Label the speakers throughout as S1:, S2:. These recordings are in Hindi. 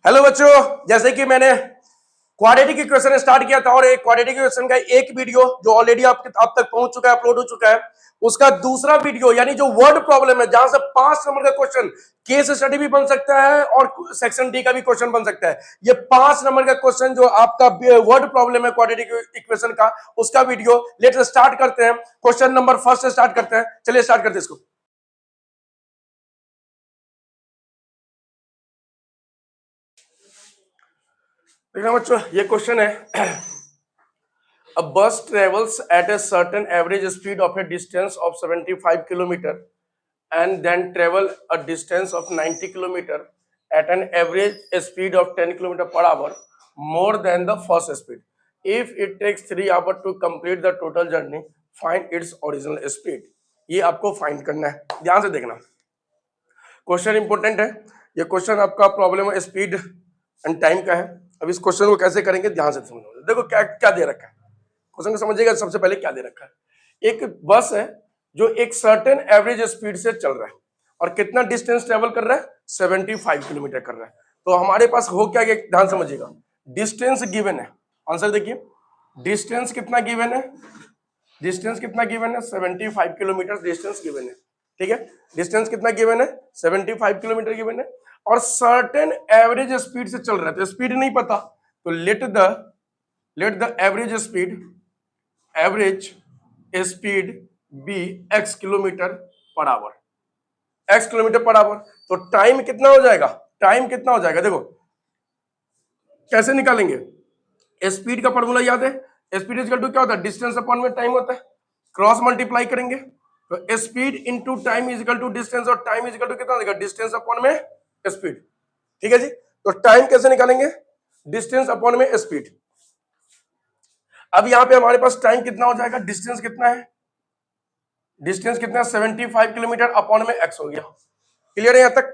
S1: हेलो बच्चों, जैसे कि मैंने क्वाड्रेटिक इक्वेशन स्टार्ट किया था और एक क्वाड्रेटिक इक्वेशन का एक वीडियो जो ऑलरेडी आप तक पहुंच चुका है, अपलोड हो चुका है, उसका दूसरा वीडियो यानी जो वर्ड प्रॉब्लम है जहां से 5 नंबर का क्वेश्चन केस स्टडी भी बन सकता है और सेक्शन डी का भी क्वेश्चन बन सकता है। ये 5 नंबर का क्वेश्चन जो आपका वर्ड प्रॉब्लम है क्वाड्रेटिक इक्वेशन का, उसका वीडियो लेट स्टार्ट करते हैं। क्वेश्चन नंबर फर्स्ट से स्टार्ट करते हैं। चलिए स्टार्ट करते हैं इसको। देखना बच्चों, ये क्वेश्चन है A bus travels at a certain average speed of a distance of 75 kilometer and then travel a distance of 90 kilometer at an average speed of 10 kilometer per hour more than the first speed. If it takes 3 hours to complete the total journey, find its original speed. ये आपको फाइंड करना है, ध्यान से देखना। क्वेश्चन इंपॉर्टेंट है। ये क्वेश्चन आपका प्रॉब्लम है स्पीड एंड टाइम का है। अब इस क्वेश्चन को कैसे करेंगे ध्यान से समझो। देखो क्या क्या दे रखा है, क्वेश्चन को समझिएगा। सबसे पहले क्या दे रखा है, एक बस है जो एक सर्टेन एवरेज स्पीड से चल रहा है और कितना डिस्टेंस ट्रेवल कर रहा है, 75 किलोमीटर कर रहा है। तो हमारे पास हो क्या, ध्यान समझिएगा। डिस्टेंस गिवन है, आंसर देखिए। डिस्टेंस कितना गिवन है, डिस्टेंस कितना गिवन है, 75 किलोमीटर डिस्टेंस गिवन है। ठीक है, डिस्टेंस कितना गिवन है, 75 किलोमीटर गिवन है और सर्टेन एवरेज स्पीड से चल रहा है। तो स्पीड नहीं पता, तो let the average speed be x kilometre per hour, x kilometre per hour. तो टाइम कितना हो जाएगा, टाइम कितना हो जाएगा, देखो कैसे निकालेंगे। स्पीड का फॉर्मूला याद है, स्पीड इक्वल टू क्या होता है, डिस्टेंस अपॉन में टाइम होता है। क्रॉस मल्टीप्लाई करेंगे तो speed into time is equal to distance और टाइम इज इक्वल टू कितना हो जाएगा, डिस्टेंस अपॉन में स्पीड। ठीक है जी, तो टाइम कैसे निकालेंगे, डिस्टेंस अपॉन में स्पीड। अब यहां पे हमारे पास टाइम कितना हो जाएगा, डिस्टेंस कितना है, डिस्टेंस कितना है 75 किलोमीटर अपॉन में x हो गया। क्लियर है यहां तक।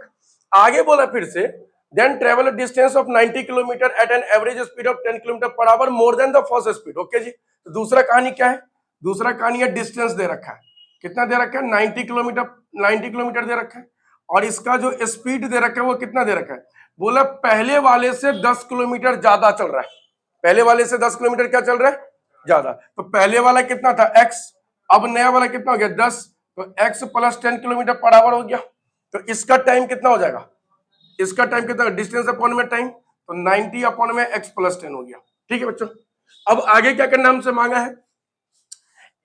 S1: आगे बोला फिर से, then travel distance of 90 kilometre at an average speed of 10 kilometre per hour more than the first speed. Okay जी, तो दूसरा कहानी क्या है, दूसरा कहानी है डिस्टेंस दे रखा है, कितना दे रखा है, 90 किलोमीटर दे रखा है और इसका जो स्पीड दे रखा है वो कितना दे रखा है, बोला पहले वाले से 10 किलोमीटर ज्यादा चल रहा है। पहले वाले से 10 किलोमीटर क्या चल रहा है, ज्यादा। तो पहले वाला कितना था x, अब नया वाला कितना हो गया 10, तो x plus 10 kilometre per our हो गया। तो इसका टाइम कितना हो जाएगा, इसका टाइम कितना, डिस्टेंस अपॉन में टाइम, तो 90 अपॉन में x प्लस 10 हो गया। ठीक है बच्चों, अब आगे क्या करना हमसे मांगा है,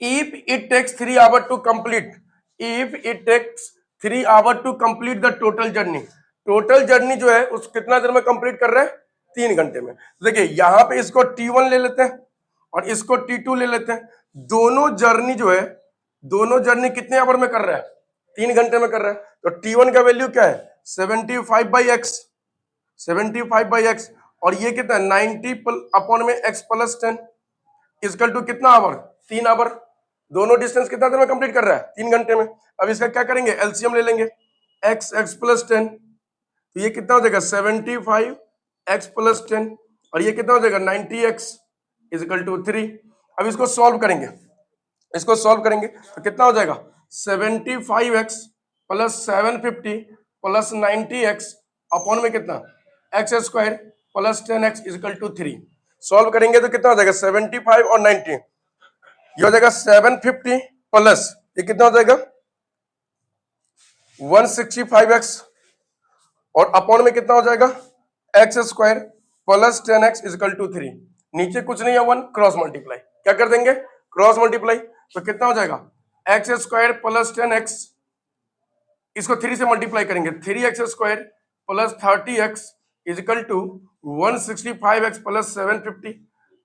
S1: if it takes 3 hour to complete, if it takes 3 hour to complete the total journey. Total journey जो है उस कितना देर में कंप्लीट कर रहे हैं, 3 घंटे में। देखिए यहां पे इसको T1 ले लेते हैं और इसको T2 ले लेते हैं। दोनों जर्नी जो है, दोनों जर्नी कितने आवर में कर रहा है, 3 घंटे में कर रहा है। तो T1 का वैल्यू क्या है, 75/x, 75/x और ये कितना है 90 अपॉन में x प्लस 10 इक्वल टू कितना आवर, 3 आवर। दोनों डिस्टेंस कितना देर में कंप्लीट कर रहा है, 3 घंटे में। अब इसका क्या करेंगे, एलसीएम ले लेंगे, x प्लस 10, तो ये कितना हो जाएगा 75x प्लस 10 और ये कितना हो जाएगा 90x इक्वल टू 3। अब इसको सॉल्व करेंगे, इसको सॉल्व करेंगे तो कितना हो जाएगा 75x plus 750 plus 90x upon में कितना x square plus 10x equal to 3। Solve करेंगे तो कितना हो जाएगा 75 और 90, ये हो जाएगा 750 प्लस ये कितना हो जाएगा 165x और अपॉन में कितना हो जाएगा x square plus 10x equal to 3। नीचे कुछ नहीं है 1, क्रॉस मल्टीप्लाई क्या कर देंगे, क्रॉस मल्टीप्लाई, तो कितना हो जाएगा x स्क्वायर प्लस 10x, इसको 3 से मल्टीप्लाई करेंगे, 3x square plus 30x equal to 165x plus 750।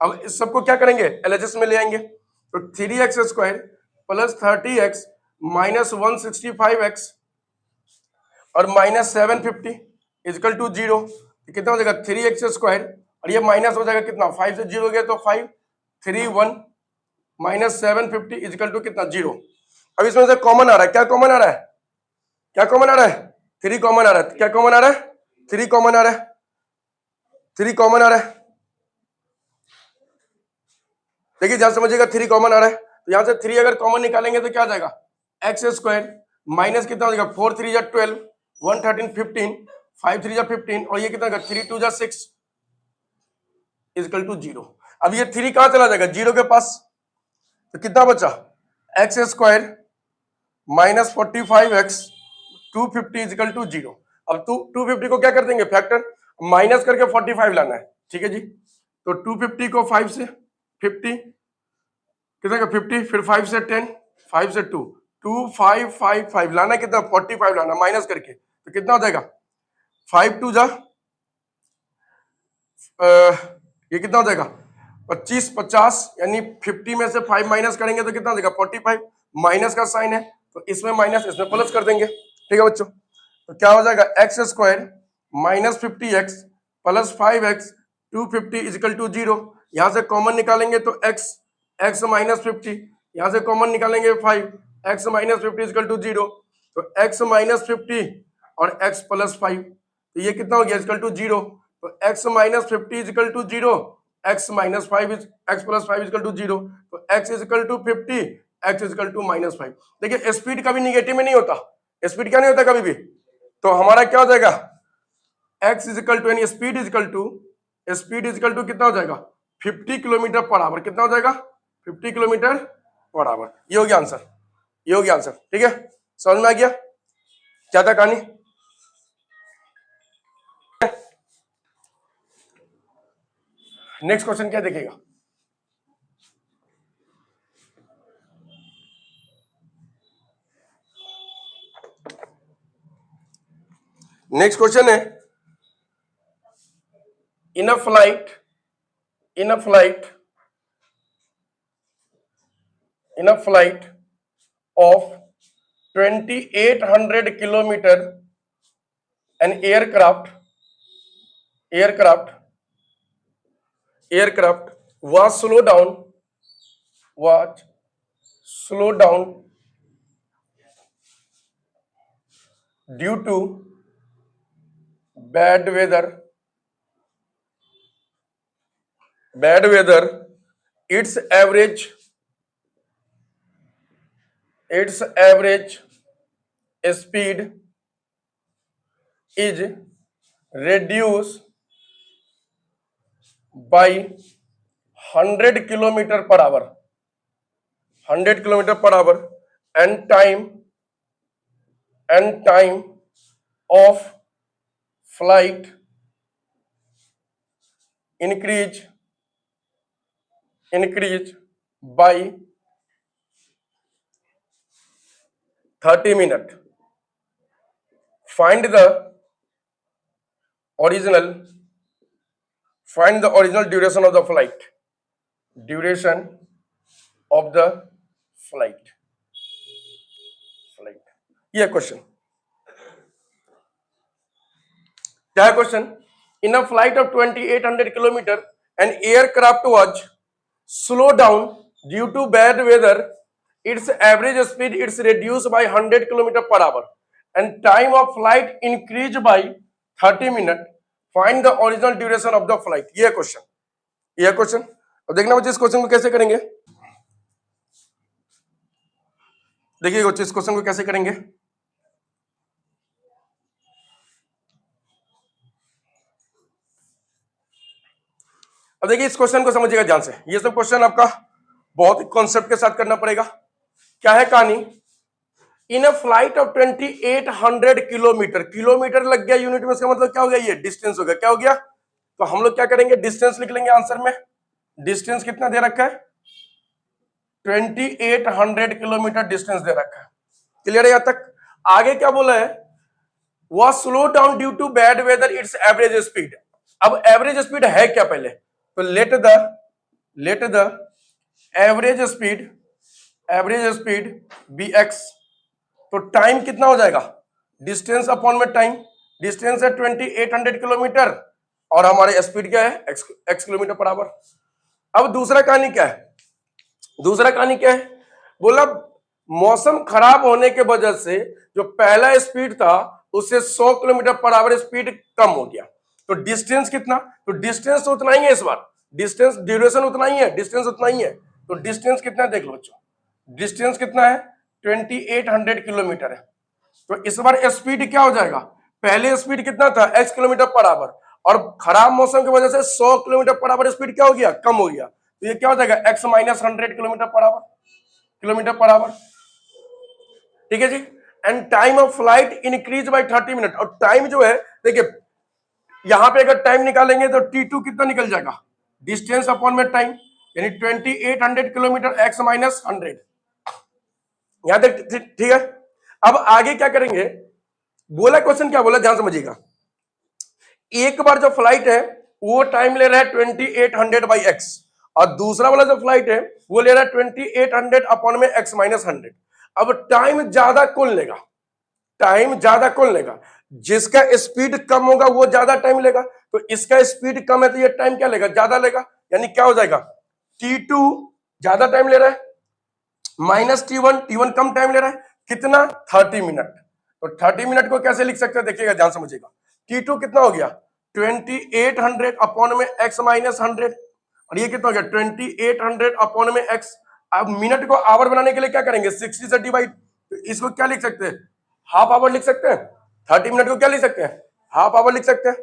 S1: अब इस सबको क्या करेंगे, एलएचएस में ले आएंगे, तो 3x square plus 30x minus 165x और माइनस 750 इक्वल टू 0, कितना हो जाएगा 3x स्क्वायर और ये माइनस हो जाएगा कितना, 5 से 0 गया तो 5, 3 1 माइनस 750 इक्वल टू कितना 0। अब इसमें से कॉमन आ रहा है, क्या कॉमन आ रहा है, क्या कॉमन आ रहा है, 3 कॉमन आ रहा है। क्या कॉमन आ रहा है, 3 कॉमन आ रहा है, 3 कॉमन आ रहा है। देखिए ध्यान समझिएगा, 3 कॉमन आ रहा है तो यहां से 3 अगर कॉमन निकालेंगे तो क्या आ जाएगा x स्क्वायर माइनस कितना हो जाएगा 4 3 12 1 13 15 5 3 जा 15 और ये कितना होगा 3 2 जा 6 इक्वल टू 0। अब ये 3 कहां चला जाएगा 0 के पास, तो कितना बचा x square minus 45x 250 equal to 0। अब 250 को क्या कर देंगे फैक्टर, माइनस करके 45 लाना है, ठीक है जी। तो 250 को 5 से 50 कितना का 50, फिर 5 से 10, 5 से 2 2 5 5 5 लाना कितना 45 लाना माइनस करके, तो कितना हो जाएगा 5 2 जा ये कितना हो जाएगा 25 50 यानी 50 में से 5 माइनस करेंगे तो कितना हो जाएगा 45, माइनस का साइन है तो इसमें माइनस इसमें प्लस कर देंगे, ठीक है बच्चों। तो क्या हो जाएगा x square minus 50x plus 5x 250 equal to 0। यहां से कॉमन निकालेंगे तो x माइनस 50, यहां से कॉमन निकालेंगे 5 x माइनस 50 इजिकल टू 0। तो x माइनस 50 और x प्लस 5 तो ये कितना हो गया इजिकल टू 0। तो x minus 50 equal to 0, x minus 5 x plus 5 equal to 0। तो x equal to 50 x equal to minus 5। देखिए स्पीड कभी निगेटिव में नहीं होता, स्पीड क्या नहीं होता कभी भी, तो हमारा क्या हो जाएगा x इजिकल टू यानी स्पीड इजिकल टू कितना हो जाएगा 50 किलोमीटर पर आवर, कितना हो जाएगा 50 किलोमीटर पर आवर। ये हो गया आंसर, ये हो गया आंसर, ठीक है समझ में आ गया क्या था कहानी। नेक्स्ट क्वेश्चन क्या देखेगा, नेक्स्ट क्वेश्चन है इन a flight of 2800 kilometer an aircraft was slowed down due to bad weather. Its average speed is reduced by 100 kilometer per hour, and time of flight increase by 30 minutes. Find the original duration of the flight. ये क्वेश्चन क्या है question, in a flight of 2800 kilometre an aircraft was slow down due to bad weather, its average speed is reduced by 100 km per hour and time of flight increased by 30 minutes. Find the original duration of the flight. ये क्वेश्चन अब देखना बच्चे इस क्वेश्चन को कैसे करेंगे, देखिए बच्चे इस क्वेश्चन को कैसे करेंगे। अब देखिए इस क्वेश्चन को समझिएगा ध्यान से, ये सब क्वेश्चन आपका बहुत ही कॉन्सेप्ट के साथ करना पड़ेगा। क्या है कहानी, in a flight of 2800 kilometre, kilometre लग गया यूनिट में, इसका मतलब क्या हो गया ये डिस्टेंस हो गया, क्या हो गया, तो हम लोग क्या करेंगे डिस्टेंस लिख लेंगे आंसर में। डिस्टेंस कितना दे रखा है 2800 किलोमीटर डिस्टेंस दे रखा है, क्लियर है यहां तक। आगे क्या बोला है, वह slow down due to bad weather its average speed. अब एवरेज स्पीड है क्या पहले, तो let the average speed be x, तो टाइम कितना हो जाएगा डिस्टेंस अपॉन में टाइम, डिस्टेंस है 2800 किलोमीटर और हमारे स्पीड क्या है एक्स किलोमीटर पर आवर। अब दूसरा कहानी क्या है, बोला मौसम खराब होने के वजह से जो पहला स्पीड था उससे 100 किलोमीटर पर आवर स्पीड कम हो गया, तो डिस्टेंस कितना, तो डिस्टेंस तो उतना ही है इस बार, डिस्टेंस ड्यूरेशन उतना ही है, डिस्टेंस उतना ही है, तो डिस्टेंस कितना है देख लो बच्चों, डिस्टेंस कितना है 2800 किलोमीटर है, तो इस बार स्पीड क्या हो जाएगा पहले स्पीड कितना था x किलोमीटर पर आवर, और खराब मौसम की वजह से 100 किलोमीटर पर आवर स्पीड क्या हो गया, कम हो गया, तो ये क्या हो जाएगा x minus 100 kilometre per hour. ठीक है जी। And time of flight increase by 30 minute, और टाइम जो है देखिए यहां पे अगर टाइम निकालेंगे तो t2 कितना निकल जाएगा, डिस्टेंस अपॉन में टाइम, यानी 2800 किलोमीटर x माइनस 100। यहां तक ठीक है। अब आगे क्या करेंगे, बोला क्वेश्चन क्या बोला ध्यान समझिएगा, एक बार जो फ्लाइट है वो टाइम ले रहा है 2800 बाई एक्स, और दूसरा वाला जो फ्लाइट है वो ले रहा है 2800 अपॉन में x माइनस 100। अब टाइम ज्यादा कौन लेगा, टाइम ज्यादा कौन लेगा, जिसका स्पीड कम होगा वो ज्यादा टाइम लेगा, तो इसका स्पीड कम है तो ये टाइम क्या लेगा, ज्यादा लेगा, यानी क्या हो जाएगा, t2 ज्यादा टाइम ले रहा है माइनस t1 कम टाइम ले रहा है, कितना 30 मिनट। तो 30 मिनट को कैसे लिख सकते हैं, देखिएगा ध्यान समझिएगा, t2 कितना हो गया 2800 अपॉन में x माइनस 100, और ये कितना हो गया 2800 अपॉन में x। अब मिनट को आवर बनाने के लिए क्या करेंगे 60 से डिवाइड, तो इसको क्या लिख सकते हैं, हाफ आवर लिख सकते हैं, 30 मिनट को क्या लिख सकते हैं, हाफ आवर लिख सकते हैं।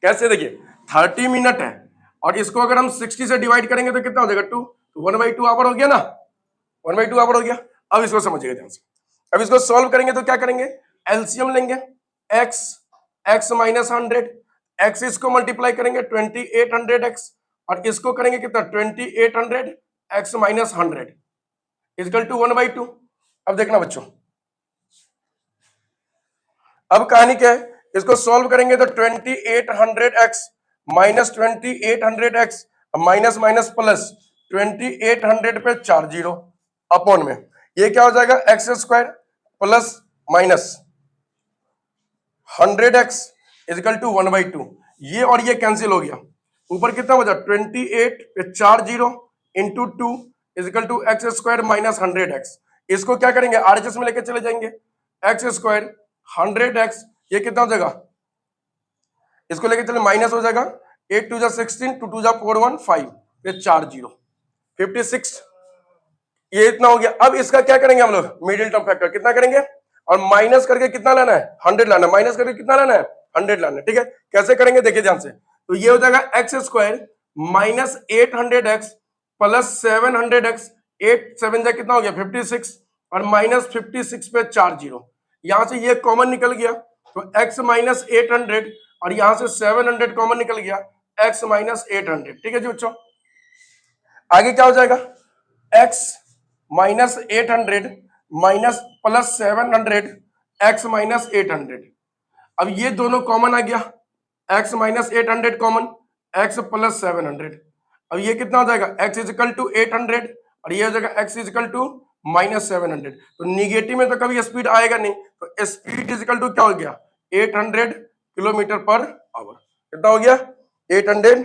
S1: कैसे, देखिए 30 मिनट है और इसको अगर हम 60 से डिवाइड करेंगे तो कितना हो जाएगा 2, 1/2 आवर हो गया ना, 1/2 आवर हो गया। अब इसको समझिएगा ध्यान से, अब इसको सॉल्व करेंगे तो क्या करेंगे, एलसीएम लेंगे, x माइनस 100, x इसको मल्टीप्लाई करेंगे 2800x, और इसको करेंगे कितना 2800x माइनस 100 इक्वल टू 1/2। अब देखना बच्चों, अब कहानी क्या है, इसको सॉल्व करेंगे तो 2800x minus 2800x minus minus plus 2800 पे 4 जीरो अपॉन में ये क्या हो जाएगा x square plus minus 100x equal to 1/2, ये और ये कैंसिल हो गया, ऊपर कितना बचा 28 पे 4 zero into 2 equal to x square minus 100x। इसको क्या करेंगे आरएचएस में लेके चले जाएंगे, एक्स स्क्वायर 100x, ये कितना हो जाएगा, इसको लेके चले माइनस हो जाएगा 8 2 16 2 2 4 1 5 ये 4 जीरो 56, ये इतना हो गया। अब इसका क्या करेंगे हम लोग मिडिल टर्म फैक्टर कितना करेंगे, और माइनस करके कितना लाना है 100 लाना है, माइनस करके कितना लाना है 100 लाना है। ठीक है, कैसे करेंगे देखिए ध्यान से, तो ये हो जाएगा x square minus 800x plus 700x, 8 7 जा कितना हो गया 56, और माइनस 56 पे 4 जीरो, यहां से ये कॉमन निकल गया तो x माइनस 800, और यहां से 700 कॉमन निकल गया x माइनस 800। ठीक है जी बच्चों, आगे क्या हो जाएगा x minus 800 minus plus 700 x minus 800, अब ये दोनों कॉमन आ गया, x minus 800 common, x plus 700, अब ये कितना हो जाएगा x इजिकल टू 800, और ये हो जाएगा x इजिकल टू माइनस 700। तो निगेटिव में तो कभी स्पीड आएगा नहीं, तो स्पीड इजिकल टू क्या हो गया 800 किलोमीटर पर आवर, कितना हो गया 800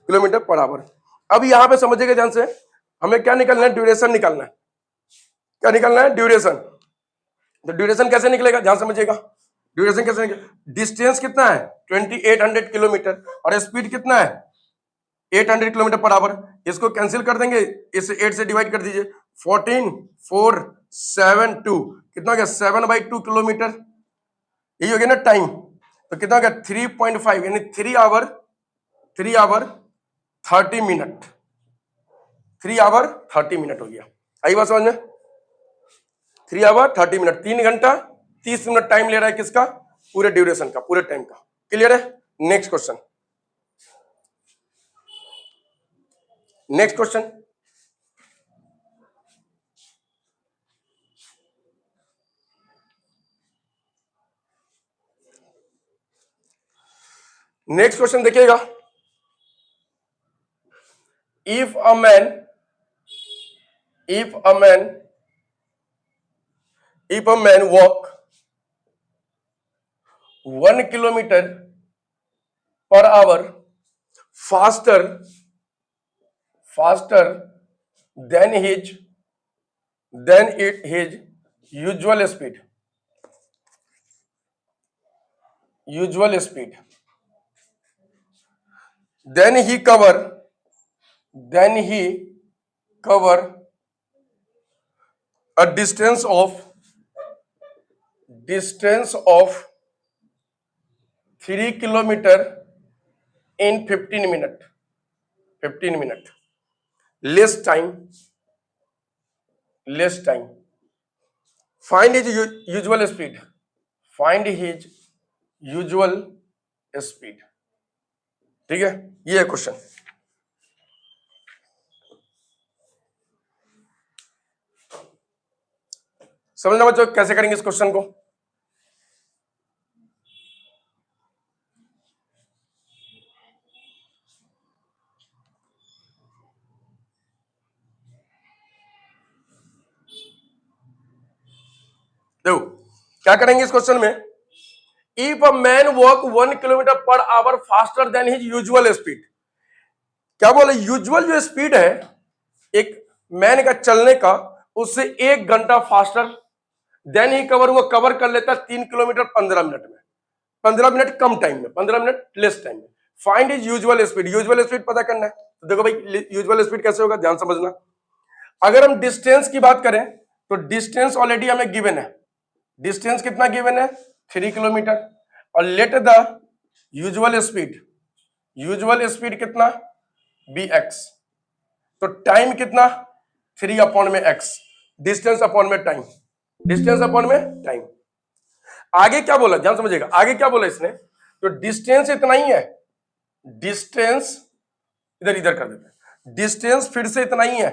S1: किलोमीटर पर आवर। अब यहां पे समझिएगा ध्यान से, हमें क्या निकालना है ड्यूरेशन निकालना है, क्या निकालना है ड्यूरेशन। तो ड्यूरेशन कैसे निकलेगा ध्यान समझिएगा, ड्यूरेशन कैसे निकलेगा, डिस्टेंस कितना है 2800 किलोमीटर और स्पीड कितना है 800 किलोमीटर पर आवर, इसको कैंसिल कर देंगे, इसे 8 से डिवाइड कर दीजिए, 14 4 7 2 कितना हो गया 7/2 किलोमीटर, यही हो गया ना टाइम, तो कितना हो गया 3.5 यानी 3 आवर 30 मिनट, 3 आवर 30 मिनट हो गया। आई बात समझ में, 3 आवर 30 मिनट, 3 घंटा 30 मिनट टाइम ले रहा है किसका, पूरे ड्यूरेशन का, पूरे टाइम का। क्लियर है, next question, next question, next question देखिएगा, if a man walk 1 kilometre per hour faster than his usual speed, then he cover a distance of 3 kilometre in 15 minute, 15 minute, less time, less time. Find his usual speed, find his usual speed. ठीक है, ये है क्वेश्चन। समझना बच्चों कैसे करेंगे इस क्वेश्चन को। देखो क्या करेंगे इस क्वेश्चन में, if a man walk 1 kilometre per our faster than his usual speed. क्या बोले, यूजुअल जो स्पीड है एक मैन का चलने का, उससे 1 घंटा फास्टर देन ही कवर, वो कवर कर लेता है 3 किलोमीटर 15 मिनट में, 15 मिनट कम टाइम में, 15 मिनट लेस टाइम में। Find is usual speed, usual speed पता करना है। तो देखो भाई यूजुअल स्पीड कैसे होगा, ध्यान समझना। अगर हम डिस्टेंस की बात करें तो डिस्टेंस ऑलरेडी हमें गिवन है, डिस्टेंस कितना गिवन है 3 किलोमीटर, और let the usual speed, usual speed कितना bx, तो टाइम कितना 3 अपॉन में x, डिस्टेंस अपॉन में टाइम, डिस्टेंस अपॉन में टाइम। आगे क्या बोला ध्यान समझिएगा, आगे क्या बोला इसने, तो डिस्टेंस इतना ही है, डिस्टेंस इधर इधर कर देते हैं, डिस्टेंस फिर से इतना ही है,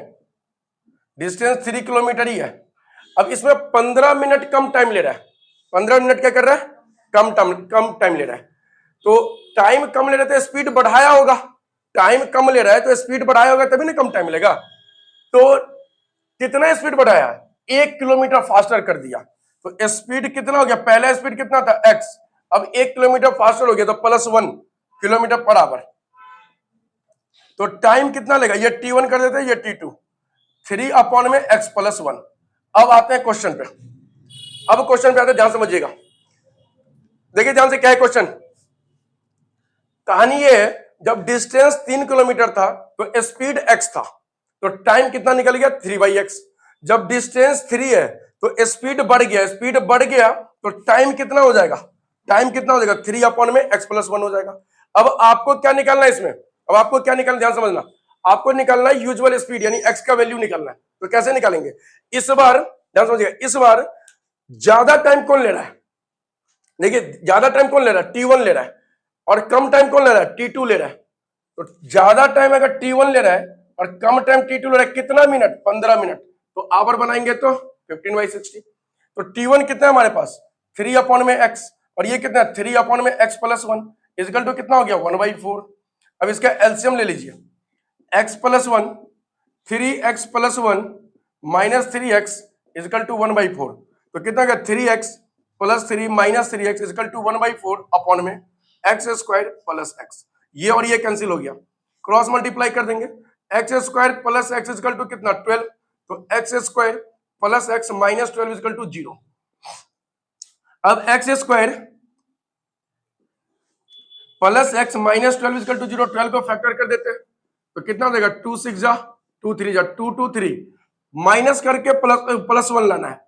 S1: डिस्टेंस 3 किलोमीटर ही है। अब इसमें 15 मिनट कम टाइम ले रहा है, 15 मिनट क्या कर रहा है, कम टाइम ले रहा है। तो टाइम कम ले रहा है तो स्पीड बढ़ाया होगा, टाइम कम ले रहा है तो स्पीड बढ़ाया होगा, तभी ना कम टाइम लेगा। तो कितना स्पीड बढ़ाया, 1 किलोमीटर फास्टर कर दिया, तो स्पीड कितना हो गया, पहला स्पीड कितना था x, अब 1 किलोमीटर फास्टर हो गया तो +1 किलोमीटर पर आवर। तो टाइम कितना लेगा, ये t1 कर देते हैं, ये t2, 3 अपॉन में x +1। अब आते हैं क्वेश्चन पे, अब क्वेश्चन पे आते हैं, ध्यान समझिएगा। देखिए ध्यान से क्या है क्वेश्चन, कहानी ये है जब डिस्टेंस 3 किलोमीटर था तो स्पीड x था, तो टाइम कितना निकल गया 3/x। जब डिस्टेंस 3 है तो स्पीड बढ़ गया, स्पीड बढ़ गया तो टाइम कितना हो जाएगा, टाइम कितना हो जाएगा 3 अपॉन में x +1 हो जाएगा। अब आपको क्या निकालना है इसमें, अब आपको क्या निकालना, ध्यान समझना, आपको निकालना है यूजुअल स्पीड यानी x का वैल्यू निकालना है। तो कैसे निकालेंगे, इस बार ध्यान समझिएगा, इस बार ज्यादा टाइम कौन ले रहा है, देखिए ज्यादा टाइम कौन ले रहा है, t1 ले रहा है, और कम टाइम कौन ले रहा है, t2 ले रहा है। तो ज्यादा टाइम अगर t1 ले रहा है और कम टाइम t2 ले रहा है, कितना मिनट 15 मिनट, तो आवर बनाएंगे तो 15/60। तो t1 कितना है हमारे पास 3 अपॉन में x, और ये कितना है 3 अपॉन में x +1 इजकल टू कितना हो गया 1/4। अब इसका एलसीएम ले लीजिए, x +1 3x +1 -3x is equal to 1/4, तो कितना गया 3x + 3 -3x is equal to 1/4 upon में x² + x। ये और ये कैंसिल हो गया, क्रॉस मल्टीप्लाई कर देंगे, x² + x इजकल टू कितना 12, तो x² + x -12 इजकल टू 0। अब x² + x -12 इजकल टू 0, 12 को फैक्टर कर देते हैं तो कितना देगा 2 6 जा 2 3 जा 2 2 3, माइनस करके +1 लाना है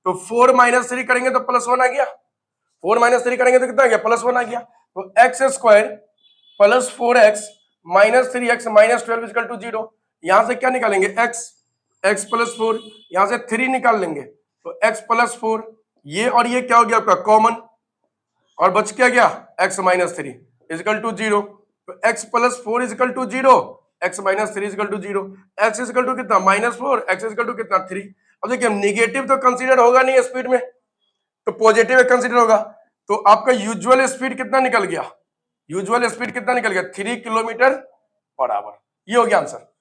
S1: तो 4 - 3 करेंगे तो +1 आ गया, 4 - 3 करेंगे तो कितना आ गया +1 आ गया। तो x² + 4x -3x -12 is equal to 0। यहां से क्या निकालेंगे x + 4, यहां से 3 निकाल लेंगे तो x + 4, ये और ये क्या हो गया आपका कॉमन, और बच क्या गया x -3 इजकल टू 0। तो x + 4 equal to 0, x -3 equal to 0, x equal to कितना -4, x इजकल टू कितना 3। अब देखिए निगेटिव तो कंसीडर होगा नहीं स्पीड में, तो पॉजिटिव कंसीडर होगा। तो आपका यूजुअल स्पीड कितना निकल गया, यूजुअल स्पीड कितना निकल गया 3 किलोमीटर पर आवर। ये हो गया आंसर,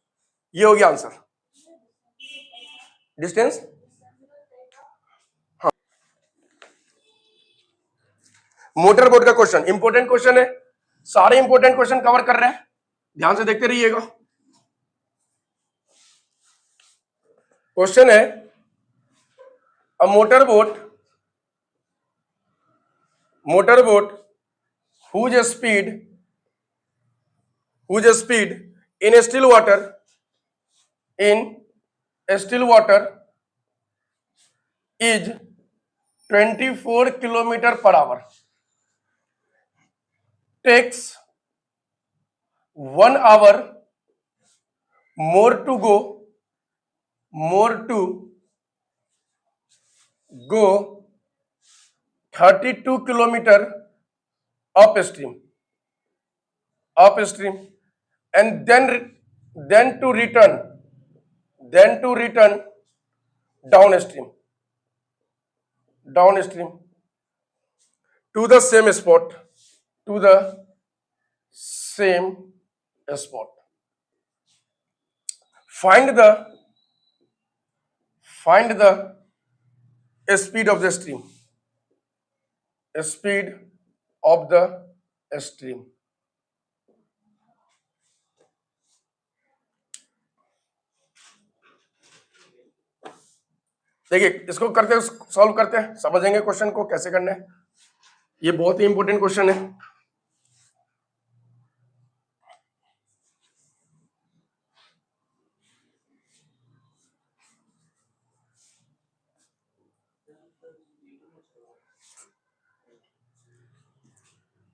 S1: ये हो गया आंसर। डिस्टेंस हाँ, मोटर बोट का क्वेश्चन इंपॉर्टेंट क्वेश्चन है, सारे इंपॉर्टेंट क्वेश्चन कवर कर रहे हैं, ध्यान से देखते रहिएगा। क्वेश्चन है a motor boat whose speed in still water is 24 kilometre per our. takes 1 hour more to go 32 kilometer upstream and then to return downstream to the same spot find the speed of the stream देखिए इसको करते सॉल्व करते हैं, समझेंगे क्वेश्चन को कैसे करना है। ये बहुत ही इंपॉर्टेंट क्वेश्चन है।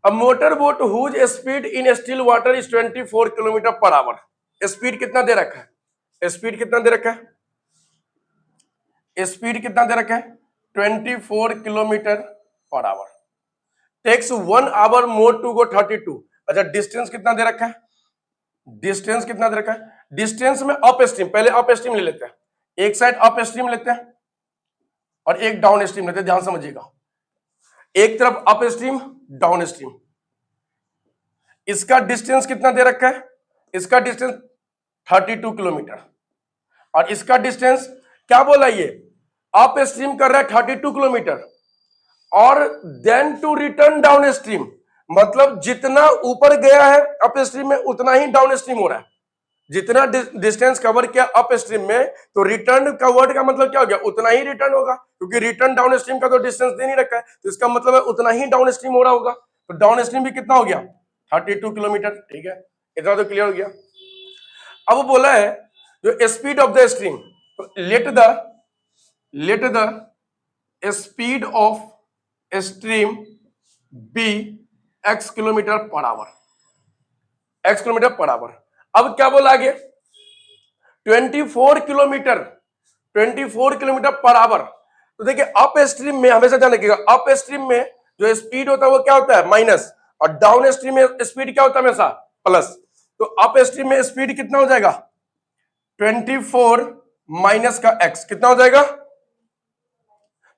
S1: A motorboat whose speed in still water is 24 kilometre per our. Speed कितना दे रखा है? स्पीड कितना दे रखा है? 24 kilometre per hour. Takes 1 hour more to go 32। अच्छा डिस्टेंस कितना दे रखा है? डिस्टेंस में अप स्ट्रीम, पहले अप स्ट्रीम ले लेते हैं, एक साइड अप स्ट्रीम लेते हैं और एक डाउन स्ट्रीम लेते हैं। ध्यान समझिएगा, एक तरफ अप स्ट्रीम डाउन स्ट्रीम। इसका डिस्टेंस कितना दे रखा है? इसका डिस्टेंस 32 किलोमीटर और इसका डिस्टेंस क्या बोला, ये अप स्ट्रीम कर रहा है 32 किलोमीटर और then to return downstream, मतलब जितना ऊपर गया है अप स्ट्रीम में उतना ही डाउन स्ट्रीम हो रहा है। जितना डिस्टेंस कवर किया अप स्ट्रीम में, तो रिटर्न का वर्ड का मतलब क्या हो गया, उतना ही रिटर्न होगा, क्योंकि रिटर्न डाउन स्ट्रीम का तो डिस्टेंस दे नहीं रखा है, तो इसका मतलब है उतना ही डाउन स्ट्रीम हो रहा होगा। तो डाउन स्ट्रीम भी कितना हो गया, 32 किलोमीटर। ठीक है, इतना तो क्लियर हो गया। अब बोला है जो speed of the stream, let the speed of stream be x kilometre per hour. अब क्या बोला आगे, 24 किलोमीटर पर आवर। तो देखिए अप स्ट्रीम में हमेशा ध्यान रखिएगा, अप स्ट्रीम में जो स्पीड होता है वो क्या होता है, माइनस, और डाउन स्ट्रीम में स्पीड क्या होता है, हमेशा प्लस। तो अप स्ट्रीम में स्पीड कितना हो जाएगा, 24 माइनस का x कितना हो जाएगा,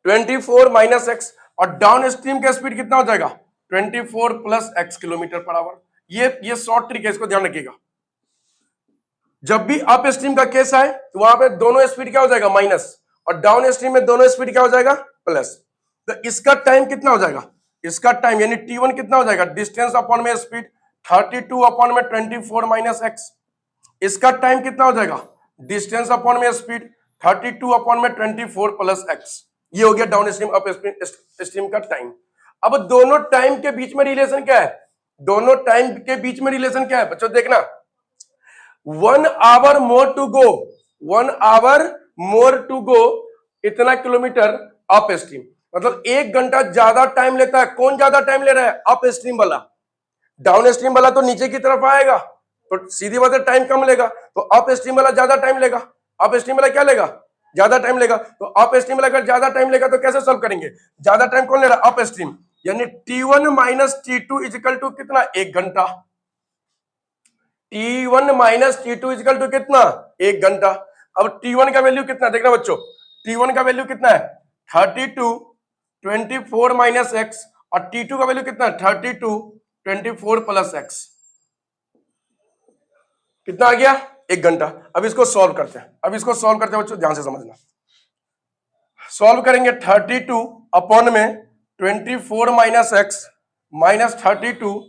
S1: 24 माइनस x, और डाउन स्ट्रीम का स्पीड कितना हो जाएगा, 24 plus x kilometre per our. ये शॉर्ट ट्रिक है, इसको ध्यान रखिएगा। जब भी अप स्ट्रीम का केस आए तो वहां पे दोनों स्पीड क्या हो जाएगा, माइनस, और डाउन स्ट्रीम में दोनों स्पीड क्या हो जाएगा, प्लस। तो इसका टाइम कितना हो जाएगा, इसका टाइम यानी t1 कितना हो जाएगा, डिस्टेंस अपॉन में स्पीड 32 अपॉन में 24 माइनस x। इसका टाइम कितना हो जाएगा, डिस्टेंस अपॉन में स्पीड 32 अपॉन में 24 प्लस x। ये हो गया डाउन स्ट्रीम अप स्ट्रीम का टाइम। अब दोनों टाइम के बीच में रिलेशन क्या है, बच्चों देखना, 1 आवर मोर टू गो इतना किलोमीटर अप स्ट्रीम, मतलब 1 घंटा ज्यादा टाइम लेता है। कौन ज्यादा टाइम ले रहा है, अप स्ट्रीम वाला। डाउन स्ट्रीम वाला तो नीचे की तरफ आएगा तो सीधी बात है टाइम कम लेगा, तो अप स्ट्रीम वाला ज्यादा टाइम लेगा। अप स्ट्रीम वाला क्या लेगा, ज्यादा टाइम लेगा। तो अप स्ट्रीम वाला अगर ज्यादा टाइम लेगा तो कैसे सॉल्व करेंगे, ज्यादा टाइम कौन ले रहा है, अप स्ट्रीम, यानी T1 minus T2 is equal to कितना, 1 घंटा। T1 minus T2 is equal to कितना, 1 घंटा। अब T1 का वैल्यू कितना, देखना बच्चों, T1 का वैल्यू कितना है, 32 24 माइनस x, और T2 का वैल्यू कितना है, 32 24 प्लस x। कितना आ गया, 1 घंटा। अब इसको सॉल्व करते हैं, बच्चों ध्यान से समझना। सॉल्व करेंगे 32 अपॉन में 24 माइनस x माइनस 32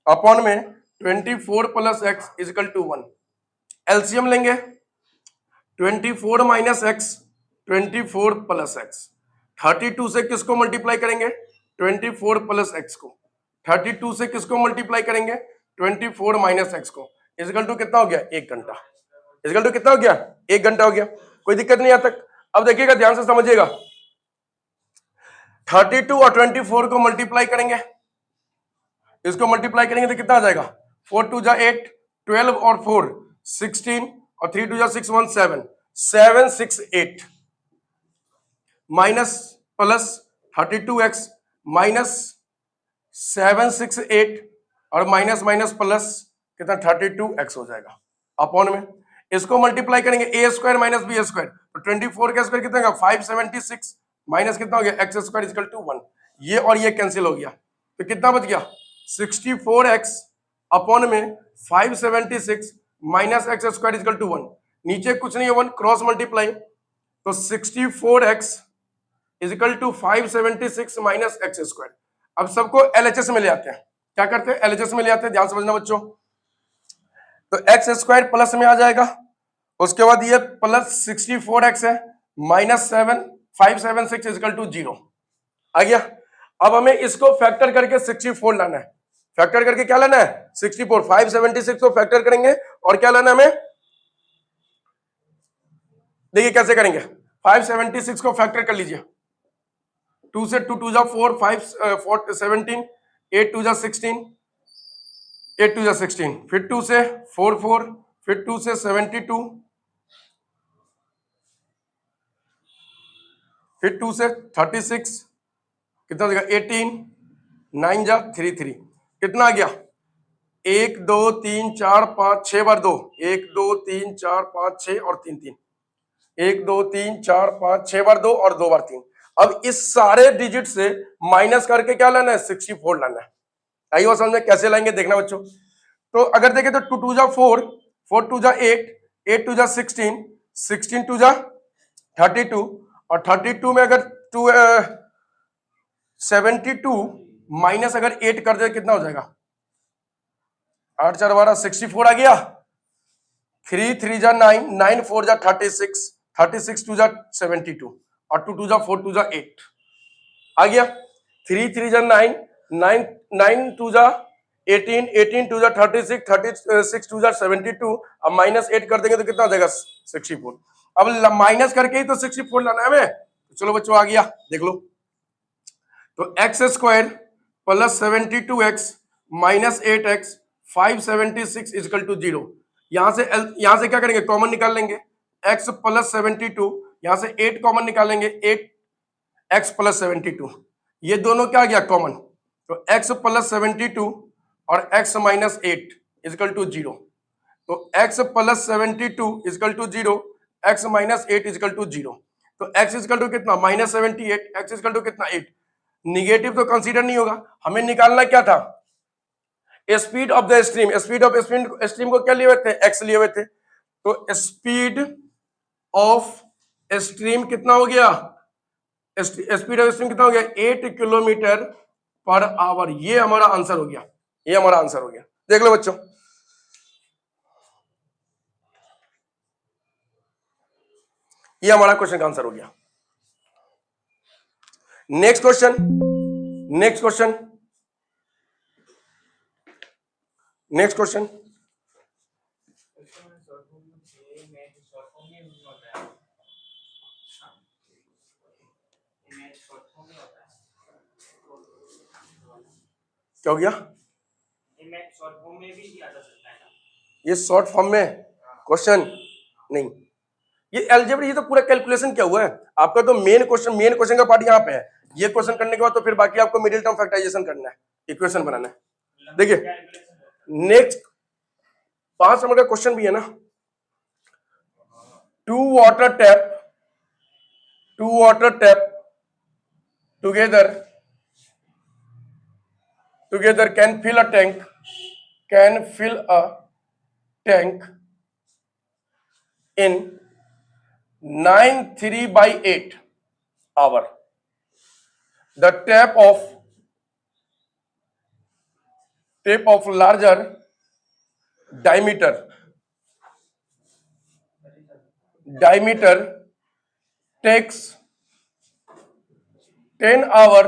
S1: अपॉन में 24 plus x equal to 1। LCM लेंगे, 24 माइनस x 24 प्लस x, 32 से किसको मल्टीप्लाई करेंगे, 24 प्लस x को, 32 से किसको मल्टीप्लाई करेंगे, 24 माइनस x को, इजिकल टू कितना हो गया, 1 घंटा। इजिकल टू कितना हो गया, 1 घंटा हो गया। कोई दिक्कत नहीं आता। अब देखिएगा, ध्यान से समझिएगा, 32 और 24 को मल्टीप्लाई करेंगे, इसको मल्टीप्लाई करेंगे तो कितना आ जाएगा, 4 2 जा 8, 12 और 4 16 और 3 2 जा 6 1 7 7 6 8 माइनस प्लस 32x माइनस 7 6 8 और माइनस माइनस प्लस कितना 32x हो जाएगा अपॉन में। इसको मल्टीप्लाई करेंगे ए स्क्वायर माइनस बी स्क्वायर, तो 24 का स्क्वायर कितना होगा 576 माइनस कितना हो गया एक्स स्क्वायर इक्वल टू 1। ये और ये कैंसिल हो गया तो कितना बच गया 64x अपॉन में 576 minus x square equal to 1। नीचे कुछ नहीं है 1 क्रॉस मल्टीप्लाई, तो 64x equal to 576 minus x square. अब सबको एलएचएस में ले आते हैं, क्या करते हैं एलएचएस में ले आते हैं, ध्यान समझना बच्चों। तो एक्स स्क्वायर प्लस में आ जाएगा, उसके बाद ये प्लस 64x है माइनस 576 इक्वल टू 0 आ गया। अब हमें इसको फैक्टर करके 64 लाना है, फैक्टर करके क्या लाना है 64, 576 को फैक्टर करेंगे और क्या लाना है हमें, देखिए कैसे करेंगे। 576 को फैक्टर कर लीजिए, 2 से 2 2 जा 4 5 17 8 2 जा 16 8 2 जा 16 फिर 2 से 4 4 फिर 2 से 72 फिर 2 से 36 कितना हो जाएगा 18 9 जा 3 3 कितना आ गया 1 2 3 4 5 6 बार 2 1 2 3 4 5 6 और 3 3 1 2 3 4 5 6 बार 2 और 2 बार 3। अब इस सारे डिजिट से माइनस करके क्या लाना है 64 लाना है। आई वो समझ में कैसे लाएंगे देखना बच्चों। तो अगर देखें तो 2 2 जा 4 4 2 जा 8 8 2 जा 16 16 2 जा 32 और 32 में अगर 72 माइनस अगर 8 कर दे कितना हो जाएगा 8 4 12 64 आ गया। 3 3 जा 9 9 4 जा 36 36 2 जा 72 और 2 2 जा 4 2 जा 8 आ गया। 3 3 जा 9 9 9 2 जा 18 18 2 जा 36 36 2 जा 72 अब माइनस 8 कर देंगे तो कितना हो जाएगा 64। अब माइनस करके ही तो 64 लाना है हमें, तो चलो बच्चों आ गया देख लो। तो x square plus 72x minus 8x 576 equal to 0। यहां से क्या करेंगे कॉमन निकाल लेंगे, x प्लस 72 यहां से 8 कॉमन निकालेंगे 8x प्लस 72 ये दोनों क्या आ गया कॉमन, तो x प्लस 72 और x माइनस 8 इक्वल टू 0। तो x plus 72 equal to 0 x minus 8 equal to 0। तो x इक्वल टू कितना माइनस 78 x इक्वल टू कितना 8। निगेटिव तो कंसीडर नहीं होगा, हमें निकालना क्या था speed of the stream. Speed of stream को क्या लिए हुए थे x लिए हुए थे, तो स्पीड ऑफ स्ट्रीम कितना हो गया स्पीड ऑफ स्ट्रीम कितना हो गया 8 किलोमीटर पर आवर। ये हमारा आंसर हो गया, ये हमारा आंसर हो गया देख लो बच्चों। ये हमारा क्वेश्चन का आंसर हो गया। Next question next question next question क्या हो गया ये शॉर्ट फॉर्म में क्वेश्चन नहीं, ये अलजेब्रा ये तो पूरा कैलकुलेशन क्या हुआ है आपका। तो मेन क्वेश्चन का पार्ट यहाँ पे है। ये क्वेश्चन करने के बाद तो फिर बाकी आपको मिडिल टर्म फैक्टराइजेशन करना है, इक्वेशन बनाना है। देखिए नेक्स्ट 5 नंबर का क्वेश्चन भी है ना, two water tap together can fill a tank in 9/3 hour. The tap of larger diameter takes 10 hour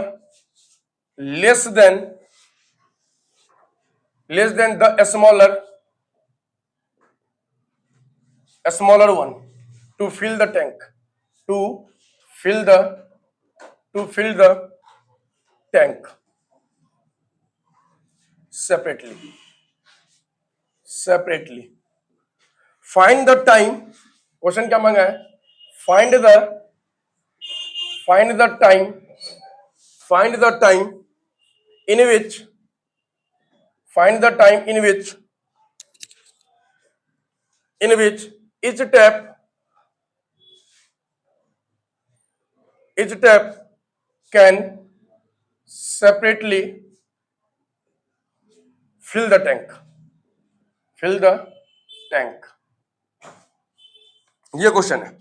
S1: less than the smaller one to fill the tank. Separately separately. Find the time, question क्या मांगा है? Find the time, find the time in which, find the time in which each tap can separately fill the tank, fill the tank। ये क्वेश्चन है।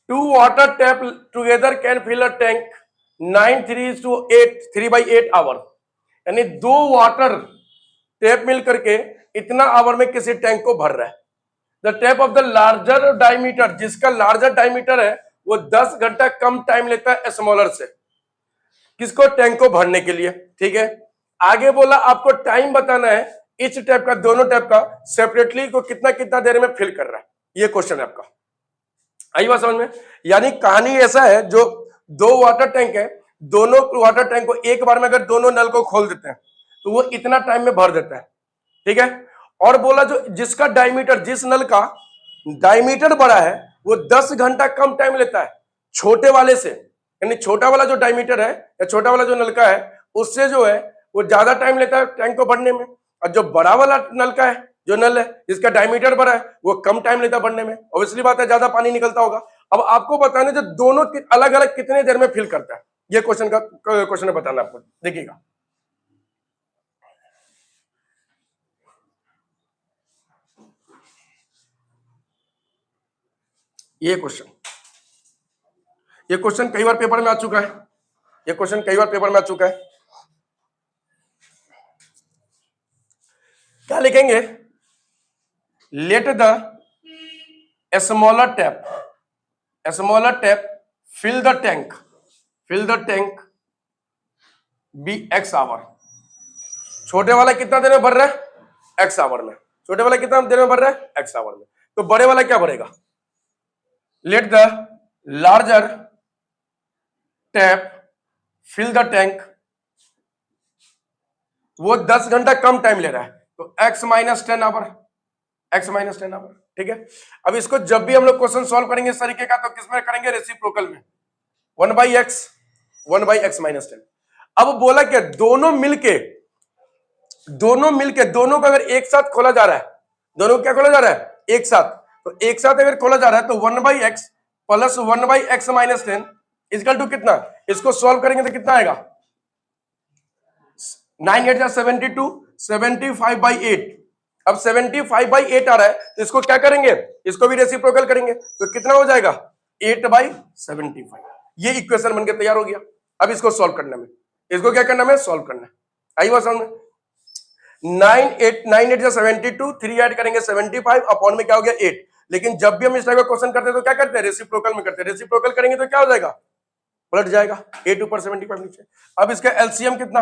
S1: Two water tap together can fill a tank 9:3:8 3/8 hour, यानी दो वाटर टैप मिल करके इतना आवर में किसी टैंक को भर रहा है। The tap of the larger diameter, जिसका लार्जर डायमीटर है वो 10 घंटा कम टाइम लेता है स्मॉलर से, किसको? टैंक को भरने के लिए। ठीक है, आगे बोला आपको टाइम बताना है इच टैप का, दोनों टैप का सेपरेटली को कितना कितना देर में फिल कर रहा है। ये क्वेश्चन है आपका, आई बात समझ में? यानी कहानी ऐसा है, जो दो वाटर टैंक है, दोनों वाटर टैंक को एक बार में अगर दोनों नल को खोल देते हैं तो वो इतना टाइम में भर देता है। ठीक है, और बोला जो जिसका डायमीटर, जिस नल का डायमीटर बड़ा है वो 10 घंटा कम टाइम लेता है छोटे वाले से, यानी छोटा वाला जो डायमीटर है या छोटा वाला जो नलका है उससे जो है वो ज्यादा टाइम लेता है टैंक को भरने में, और जो बड़ा वाला नलका है, जो नल है जिसका डायमीटर बड़ा है वो कम टाइम लेता है भरने में। ऑब्वियसली बात है, ज्यादा पानी निकलता होगा। अब आपको बताना जो दोनों अलग अलग कितने देर में फिल करता है, ये क्वेश्चन है बताना आपको। देखिएगा, ये क्वेश्चन कई बार पेपर में आ चुका है, ये क्वेश्चन कई बार पेपर में आ चुका है। क्या लिखेंगे? Let the smaller tap fill the tank be x hour. छोटे वाला कितना देर में भर रहा है? एक्स आवर में। छोटे वाला कितना देर में भर रहा है? एक्स आवर में। तो बड़े वाला क्या भरेगा? Let the larger tap fill the tank, वो 10 घंटा कम टाइम ले रहा है तो x - 10 आवर, ठीक है। अब इसको जब भी हम लोग क्वेश्चन सॉल्व करेंगे इस तरीके का, तो किसमें करेंगे? रेसिप्रोकल में, 1/x - 10। अब बोला क्या? दोनों मिलके दोनों का अगर एक साथ खोला जा रहा है, दोनों क्या खोला जा रहा है? एक साथ। तो एक साथ अगर खोला जा रहा है तो 1/x plus 1/x - 10 equal to कितना? इसको सॉल्व करेंगे तो कितना आएगा? 9 8 72, 75/8। अब 75/8 आ रहा है तो इसको क्या करेंगे? इसको भी रेसिप्रोकल करेंगे तो कितना हो जाएगा? 8/75। ये इक्वेशन बनके तैयार हो गया। अब इसको सॉल्व करने में, इसको क्या करना है? सॉल्व करना है। आई बात समझ में? 9 8 72, 3 ऐड करेंगे 75, अपॉन में क्या हो गया? 8। लेकिन जब भी हम इस टाइप का क्वेश्चन करते हैं तो क्या करते हैं? रेसिप्रोकल में करते हैं। रेसिप्रोकल करेंगे तो क्या हो जाएगा? पलट जाएगा, 8 ऊपर 75 नीचे। अब इसका एलसीएम कितना?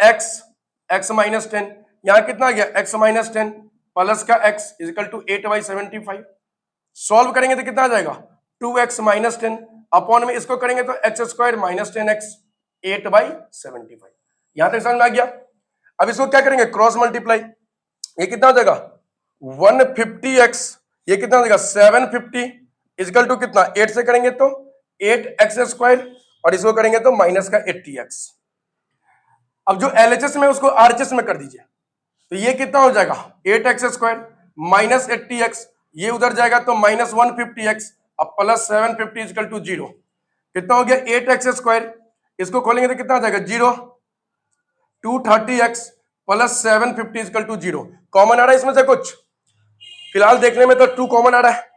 S1: x - 10, यहां कितना आ गया? x - 10 प्लस का x इक्वल टू 8/75। सॉल्व करेंगे तो कितना आ जाएगा? 2x - 10 अपॉन में इसको करेंगे तो x² - 10x 8/75। यहां तक समझ में आ गया? अब इसको क्या करेंगे? Cross multiply. ये कितना हो जाएगा? 150x, ये कितना हो जाएगा? 750 इक्वल टू कितना? 8 से करेंगे तो 8x², और इसको करेंगे तो माइनस का 80x। अब जो LHS में उसको RHS में कर दीजिए, तो ये कितना हो जाएगा? 8x² माइनस 80x, ये उधर जाएगा तो माइनस 150x, अब प्लस 750 इक्वल टू 0। कितना हो गया? 8x², इसको खोलेंगे तो कितना आ जाएगा? 0। 230x plus 750 equal to 0। Common आ रहा है इसमें से कुछ? फिलहाल देखने में तो 2 कॉमन आ रहा है,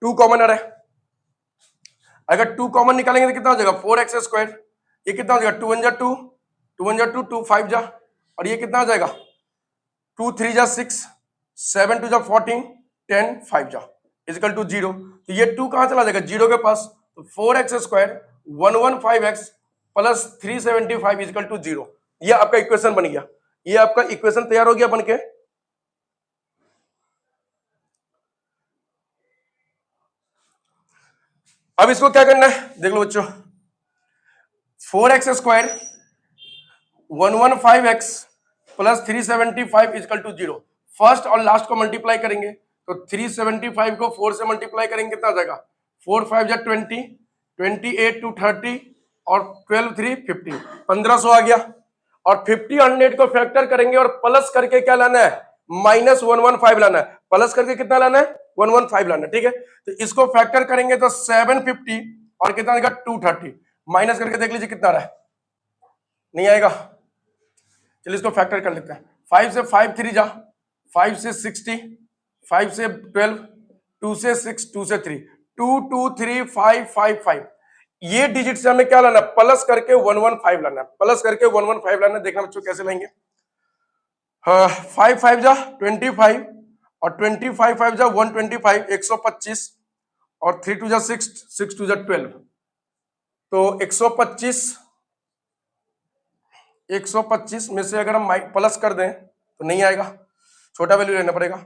S1: 2 कॉमन आ रहा है। अगर 2 कॉमन निकालेंगे तो कितना हो जाएगा? 4x²। ये कितना हो जाएगा? 2 1 जा 2, 2 1 जा 2, 2 5 जा, और ये कितना आ जाएगा? 2 3 जा 6, 7 2 जा 14, 10 5 जा इक्वल टू 0। तो ये 2 कहां चला जाएगा? 0 के पास। तो 4x² 115x plus 375 equal to 0। ये आपका इक्वेशन बन गया। ये आपका इक्वेशन तैयार हो गया बनके। अब इसको क्या करना है? देख लो बच्चों, 4x² 115x plus 375 equal to 0। First और लास्ट को मल्टीप्लाई करेंगे तो 375 को 4 से मल्टीप्लाई करेंगे कितना आ जाएगा, 4 5 जा 20, 28 टू 30 और 12 3 15, 1500 आ गया। और 50 100 को फैक्टर करेंगे और प्लस करके क्या लाना है, माइनस 115 लाना है। प्लस करके कितना लाना है, 115 लाना है, ठीक है। तो इसको फैक्टर करेंगे तो 750 और कितना आएगा 230, माइनस करके देख लीजिए कितना आ रहा है, नहीं आएगा। चलिए इसको फैक्टर कर लेते हैं। 5 से 5 3 जा, 5 से 60, 5 से 12, 2 से 6, 2 से 3, 2 2 3 5 5 5। ये डिजिट से हमें क्या लाना है, प्लस करके 115 लाना है, प्लस करके 115 लाना है। देखना बच्चों कैसे लाएंगे। 5 5 जा 25 और 25 5 जा 125, 125 और 3 2 जा 6, 6 2 जा 12, तो 125 में से अगर हम प्लस कर दें तो नहीं आएगा, छोटा वैल्यू लेना पड़ेगा।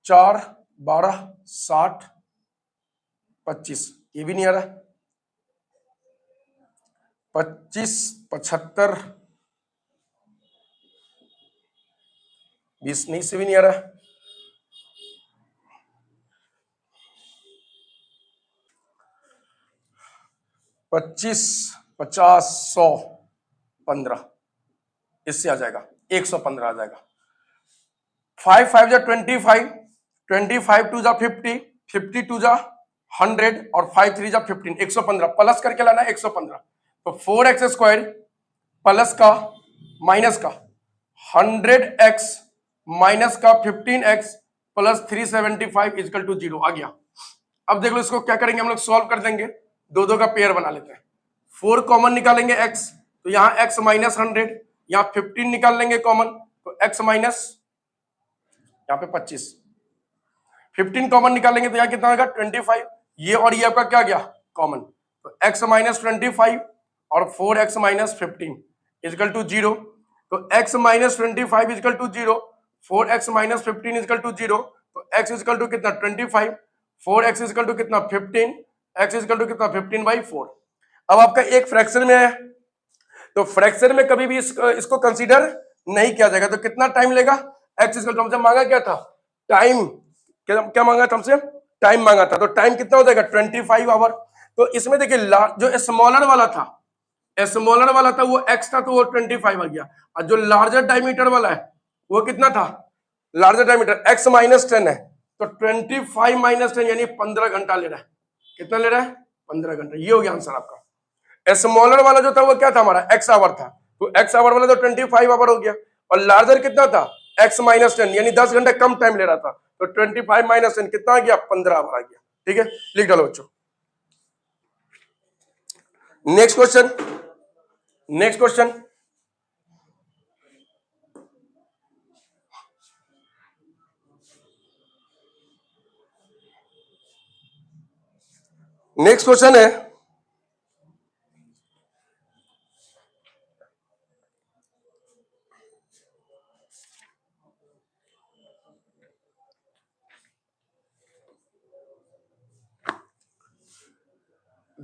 S1: 4 12 60 25, ये भी नहीं आ रहा। 25 75 20 नहीं, से भी नहीं आ रहा। 25 50 100 15, इससे आ जाएगा 115 आ जाएगा। 5 5 जा 25, 25 2 जा 50, 50 2 जा 100 और 5 3 जा 15, 115 प्लस करके लाना है 115। तो 4x² प्लस का माइनस का 100x माइनस का 15x प्लस 375 इजकल टू 0 आ गया। अब देख लो इसको क्या करेंगे हम लोग, सॉल्व कर देंगे, दो दो का पेयर बना लेते हैं। 4 कॉमन निकालेंगे x, तो यहाँ x माइनस 100, यहाँ 15 निकाल लेंगे कॉमन तो x माइनस यहाँ पे 25, 15 कॉमन निकालेंगे तो यहाँ कितना आएगा 25, ये और ये आपका क्या गया कॉमन, तो x माइनस 25 और 4x माइनस 15 इजकल टू 0। तो x minus 25 equal to 0, 4x minus 15 equal to 0, तो x इजकल टू कितना 25, 4x इजकल टू कितना 15, x इजकल टू कितना 15/4। अब आपका एक फ्रैक्शन में है, तो फ्रैक्शन में कभी भी इसको कंसीडर नहीं किया जाएगा। तो कितना टाइम लेगा, x इजकल टू हमसे मांगा क्या था, टाइम, क्या मांगा था हमसे, टाइम मांगा था। तो टाइम कितना हो जाएगा 25 आवर। तो इसमें देखिए जो स्मॉलर वाला था, स्मॉलर वाला था वो x था तो वो 25 आ गया, और जो लार्जर डायमीटर वाला है वो कितना था, लार्जर डायमीटर x माइनस 10 है, तो 25 माइनस 10 यानी 15 घंटा ले रहा है। कितना ले रहा है 15 घंटा, ये हो गया आंसर आपका। स्मॉलर वाला जो था वो क्या था हमारा x आवर था, तो x आवर वाला तो 25 आवर हो गया, और लार्जर कितना था x माइनस 10 यानी 10 घंटे कम टाइम ले रहा था, तो 25 माइनस 10 कितना आ गया 15 आवर आ गया। ठीक है, लिख डालो बच्चों। Next question, next question, next question है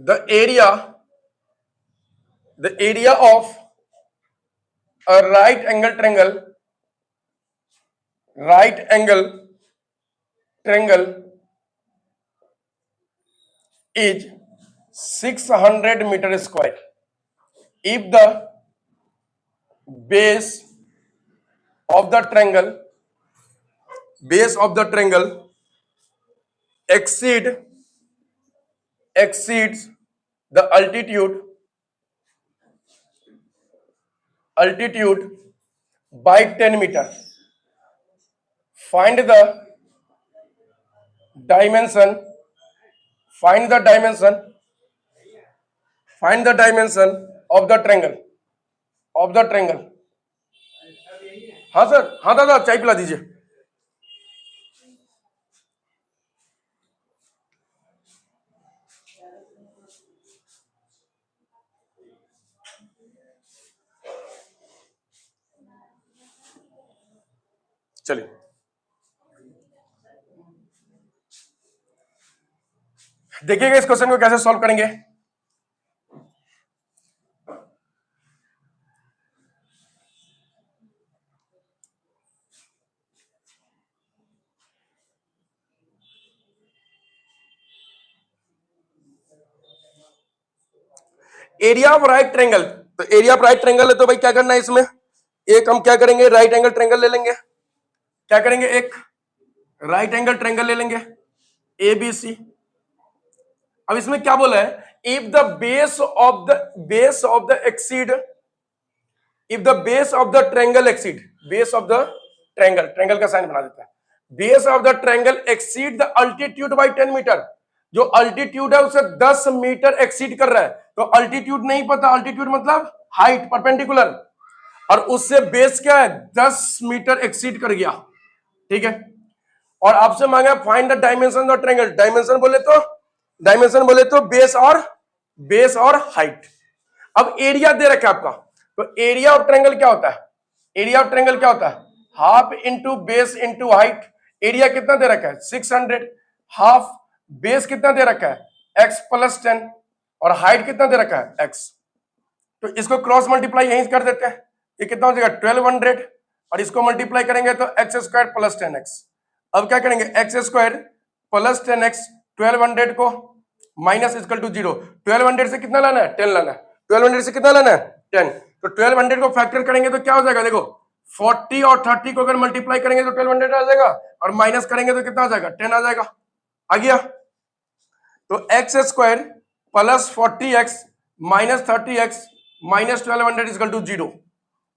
S1: the area of a right angle triangle is 600 meter square if the base of the triangle exceeds the altitude by 10 meter. Find the dimension of the triangle हाँ सर, हाँ दादा चाय पिला दीजिए। चलिए देखिएगा इस क्वेश्चन को कैसे सॉल्व करेंगे। एरिया ऑफ राइट ट्रायंगल, तो एरिया ऑफ राइट ट्रायंगल है तो भाई क्या करना है इसमें, एक हम क्या करेंगे, राइट एंगल ट्रायंगल ले लेंगे, क्या करेंगे, एक राइट एंगल ट्रायंगल ले लेंगे एबीसी। अब इसमें क्या बोला है, if the base of the exceed, if the base of the triangle exceed, base of the triangle, triangle का साइन बना देता है, base of the triangle exceed the altitude by 10 metre, जो अल्टीट्यूड है उसे 10 मीटर एक्सीड कर रहा है, तो अल्टीट्यूड नहीं पता, अल्टीट्यूड मतलब हाइट परपेंडिकुलर, और उससे बेस क्या है 10 मीटर एक्सीड कर गया, ठीक है। और आपसे मांगा find the dimension of triangle, dimension बोले तो बेस और हाइट। अब एरिया दे रखा है आपका, तो एरिया ऑफ ट्रायंगल क्या होता है, एरिया ऑफ ट्रायंगल क्या होता है, half into base into height. Area कितना दे रखा है 600, हाफ बेस कितना दे रखा है x प्लस 10, और हाइट कितना दे रखा है x, तो इसको क्रॉस मल्टीप्लाई यहीं कर देते हैं, ये कितना हो जाएगा 1200, और इसको मल्टीप्लाई करेंगे तो एक्स स्क्वायर प्लस 10x। अब क्या करेंगे, एक्स स्क्वायर प्लस 10x, 1200 को माइनस इक्वल टू 0, 1200 से कितना लाना है 10 लाना है, 1200 से कितना लाना है 10, तो 1200 को फैक्टर करेंगे तो क्या हो जाएगा, देखो 40 और 30 को अगर मल्टीप्लाई करेंगे तो 1200 आ जाएगा, और माइनस करेंगे तो कितना आ जाएगा 10 आ जाएगा, आ गया। तो x square plus 40x minus 30x minus 1200 equal to 0,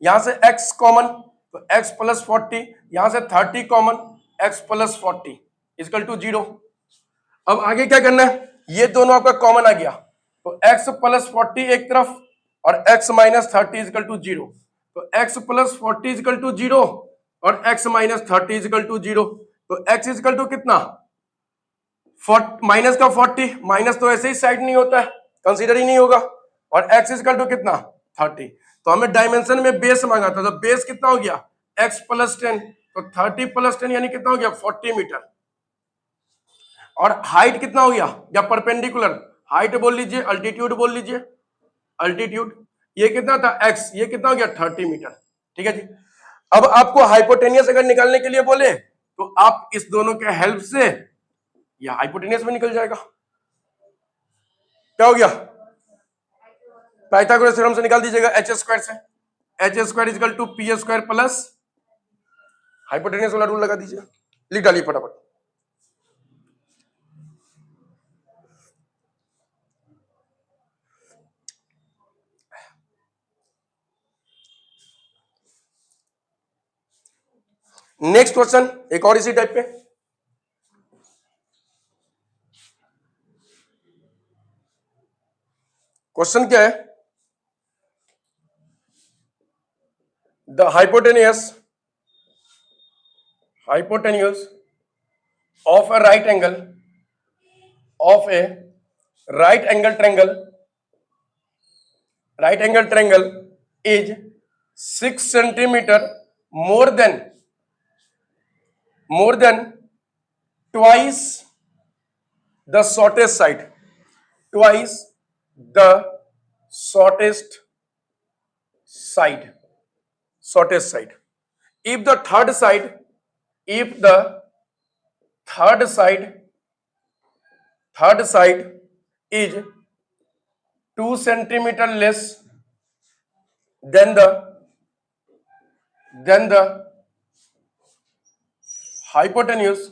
S1: यहां से x कॉमन, तो x प्लस 40, यहां से 30 common, x plus 40 equal to 0। अब आगे क्या करना है, ये दोनों आपका कॉमन आ गया, तो x प्लस 40 एक तरफ और x माइनस 30 इक्वल टू 0, तो x प्लस 40 इक्वल टू 0 और x माइनस 30 इक्वल टू 0, तो x इक्वल टू कितना माइनस का 40, माइनस तो ऐसे ही साइड नहीं होता है, कंसीडर ही नहीं होगा, और x इक्वल टू कितना 30, तो हमें डायमेंशन में बेस मांगा था, तो बेस कितना हो गया x प्लस 10, तो 30 प्लस 10 यानी कितना हो गया 40 मीटर, और हाइट कितना हो गया, या परपेंडिकुलर हाइट बोल लीजिए, अल्टीट्यूड बोल लीजिए, अल्टीट्यूड ये कितना था x, ये कितना हो गया 30 मीटर, ठीक है जी। अब आपको हाइपोटेनियस अगर निकालने के लिए बोले तो आप इस दोनों के हेल्प से या हाइपोटेनियस में निकल जाएगा, क्या हो गया, पाइथागोरस थ्योरम से निकाल दीजिएगा, एच स्क्वायर से, H square equal to P square plus hypotenuse वाला रूल लगा दीजिए, लिख डालिए फटाफट। नेक्स्ट क्वेश्चन एक और इसी टाइप पे, क्वेश्चन क्या है, the hypotenuse of a right angle triangle is 6 centimeter more than twice the shortest side, shortest side. If the third side is 2 centimeter less than the hypotenuse,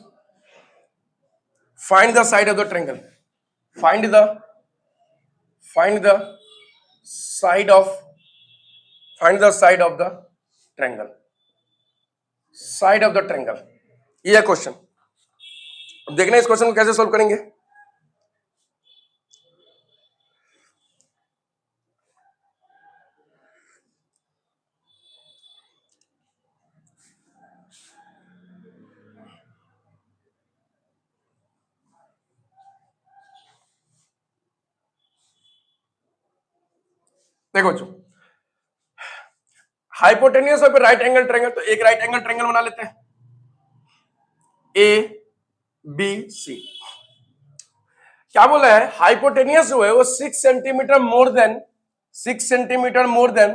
S1: find the side of the triangle. Find the side of the triangle. Side of the triangle, ये है क्वेश्चन। अब देखना इस क्वेश्चन को कैसे सॉल्व करेंगे। देखो जो हाइपोटेनियस और राइट एंगल ट्रायंगल, तो एक राइट एंगल ट्रायंगल बना लेते हैं, ए बी सी। क्या बोला है, हाइपोटेनियस जो है वो 6 centimetre more than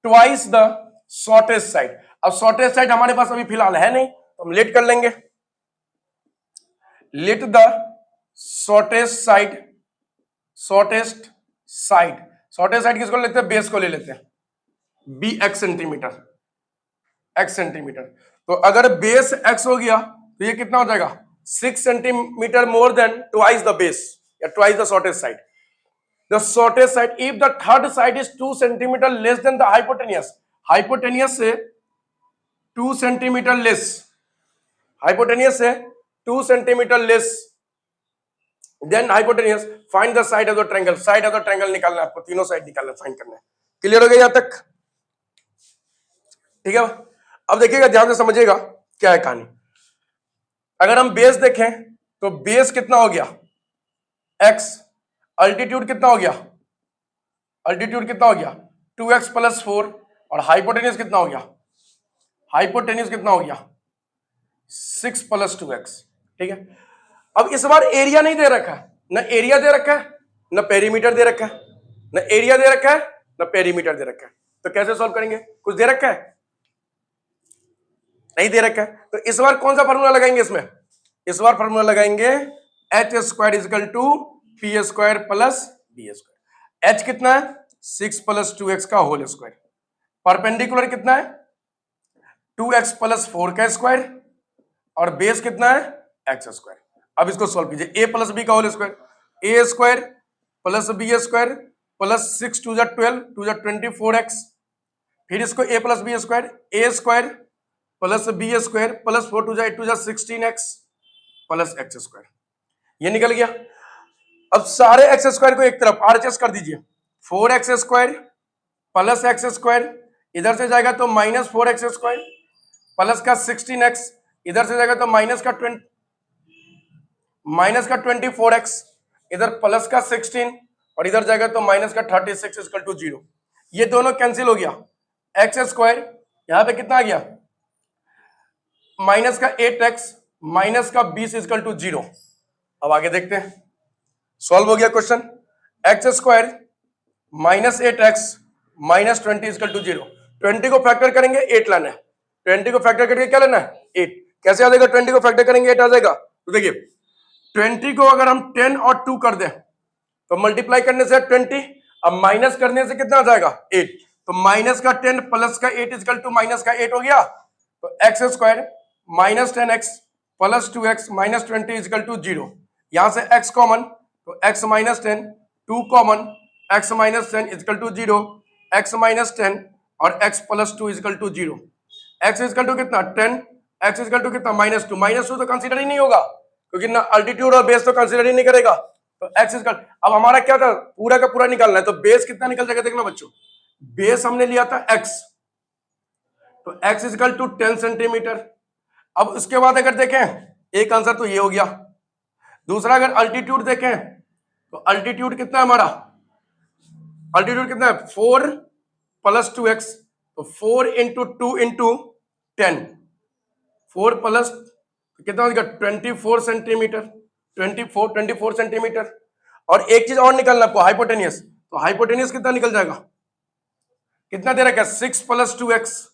S1: twice the shortest side. अब शॉर्टेस्ट साइड हमारे पास अभी फिलहाल है नहीं, तो हम लेट कर लेंगे, let the shortest side shortest side किसको लेते हैं, बेस को ले लेते हैं, be x centimetre, x centimetre. तो अगर बेस एक्स हो गया तो ये कितना हो जाएगा, 6 centimetre more than twice the base या twice the shortest side. The shortest side, if the third side is 2 centimeter less than the hypotenuse, hypotenuse से 2 सेंटीमीटर लेस, hypotenuse से 2 centimetre less than hypotenuse, find the side of the triangle, side of the triangle निकालना है आपको, तीनों साइड निकालना, फाइंड करना है। क्लियर हो गया यहां तक, ठीक है। अब देखिएगा, ध्यान से समझिएगा क्या है कहानी। अगर हम बेस देखें तो बेस कितना हो गया x, अल्टीट्यूड कितना हो गया, अल्टीट्यूड कितना हो गया 2x प्लस 4, और हाइपोटेन्यूज कितना हो गया, हाइपोटेन्यूज कितना हो गया 6 प्लस 2x, ठीक है। अब इस बार एरिया नहीं दे रखा है, ना एरिया दे रखा है ना पेरीमीटर दे रखा है, ना एरिया दे रखा है ना पेरीमीटर दे रखा है, तो कैसे सॉल्व करेंगे, कुछ दे रखा है, नहीं दे रखा है, तो इस बार कौन सा फॉर्मूला लगाएंगे इसमें, इस बार फॉर्मूला लगाएंगे H square equal to P square plus B square. H कितना है 6 प्लस 2x का होल स्क्वायर, परपेंडिकुलर कितना है 2x प्लस 4 का स्क्वायर, और बेस कितना है एक्स स्क्वायर। अब इसको सॉल्व कीजिए, ए प्लस बी का whole square, A square plus B square plus 6 2 12 2 24x, फिर इसको A plus B square, A square plus B square plus 4 2 8 2 16x plus X square, ये निकल गया। अब सारे एक्स स्क्वायर को एक तरफ आरएचएस कर दीजिए, 4x square plus X square, इधर से जाएगा तो माइनस 4x स्क्वायर प्लस का 16x, इधर से जाएगा तो माइनस का 24x, इधर प्लस का 16 और इधर जाएगा तो माइनस का 36 इक्वल टू 0। ये दोनों कैंसिल हो गया, एक्स स्क्वायर यहां पे कितना आ गया माइनस का 8x माइनस का 20 इक्वल टू 0। अब आगे देखते हैं, सॉल्व हो गया question, x square minus 8x minus 20 equal to 0। 20 को फैक्टर करेंगे 8 लाना है, 20 को फैक्टर करके क्या लेना है 8, कैसे आ जाएगा 20 को फैक्टर करेंगे 8 आ जाएगा। तो देखिए 20 को अगर हम 10 और 2 कर दें तो मल्टीप्लाई करने से 20, अब माइनस करने से कितना आ जाएगा 8, तो माइनस का 10 प्लस का 8 इक्वल टू माइनस का 8 हो गया। तो x square minus 10x plus 2x minus 20 equal to 0, यहां से x कॉमन तो x minus 10, 2 common x minus 10 equal to 0, x minus 10 और x plus 2 equal to 0, x equal to कितना 10, x इक्वल टू कितना माइनस 2, माइनस 2 तो कंसीडर ही नहीं होगा क्योंकि ना अल्टीट्यूड और बेस तो कंसीडर ही नहीं करेगा, तो x इक्वल, अब हमारा क्या था पूरा का पूरा निकालना है, तो बेस कितना निकल जाएगा देखना बच्चों, बेस हमने लिया था x, तो x इक्वल टू 10 सेंटीमीटर। अब उसके बाद अगर देखें एक आंसर तो ये हो गया, दूसरा अगर अल्टीट्यूड देखें तो अल्टीट्यूड कितना है हमारा, अल्टीट्यूड कितना है 4 प्लस 2x, तो 4 इंटू 2 इंटू 10, 4 प्लस कितना हो गया 24 सेंटीमीटर, 24 सेंटीमीटर। और एक चीज और निकलना आपको हाइपोटेनियस, तो हाइपोटेनियस कितना निकल जाएगा, कितना दे रखा है 6 प्लस 2x,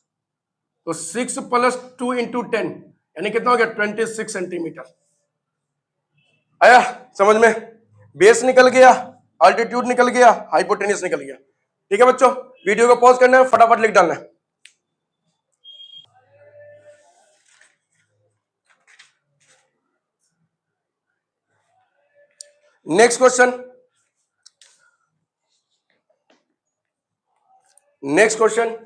S1: तो 6 प्लस 2 इंटू 10 यानी कितना हो गया 26 सेंटीमीटर। आया समझ में, बेस निकल गया, अल्टीट्यूड निकल गया, हाइपोटेनियस निकल गया। ठीक है बच्चों, वीडियो को पॉज करना है, फटाफट लिख डालना है। Next question, next question,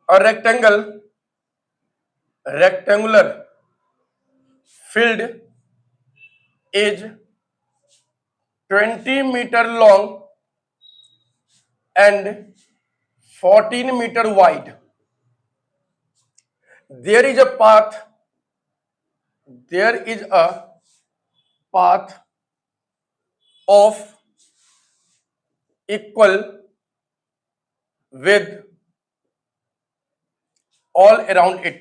S1: a rectangular field is 20 meter long and 14 meter wide. There is a path of equal width all around it,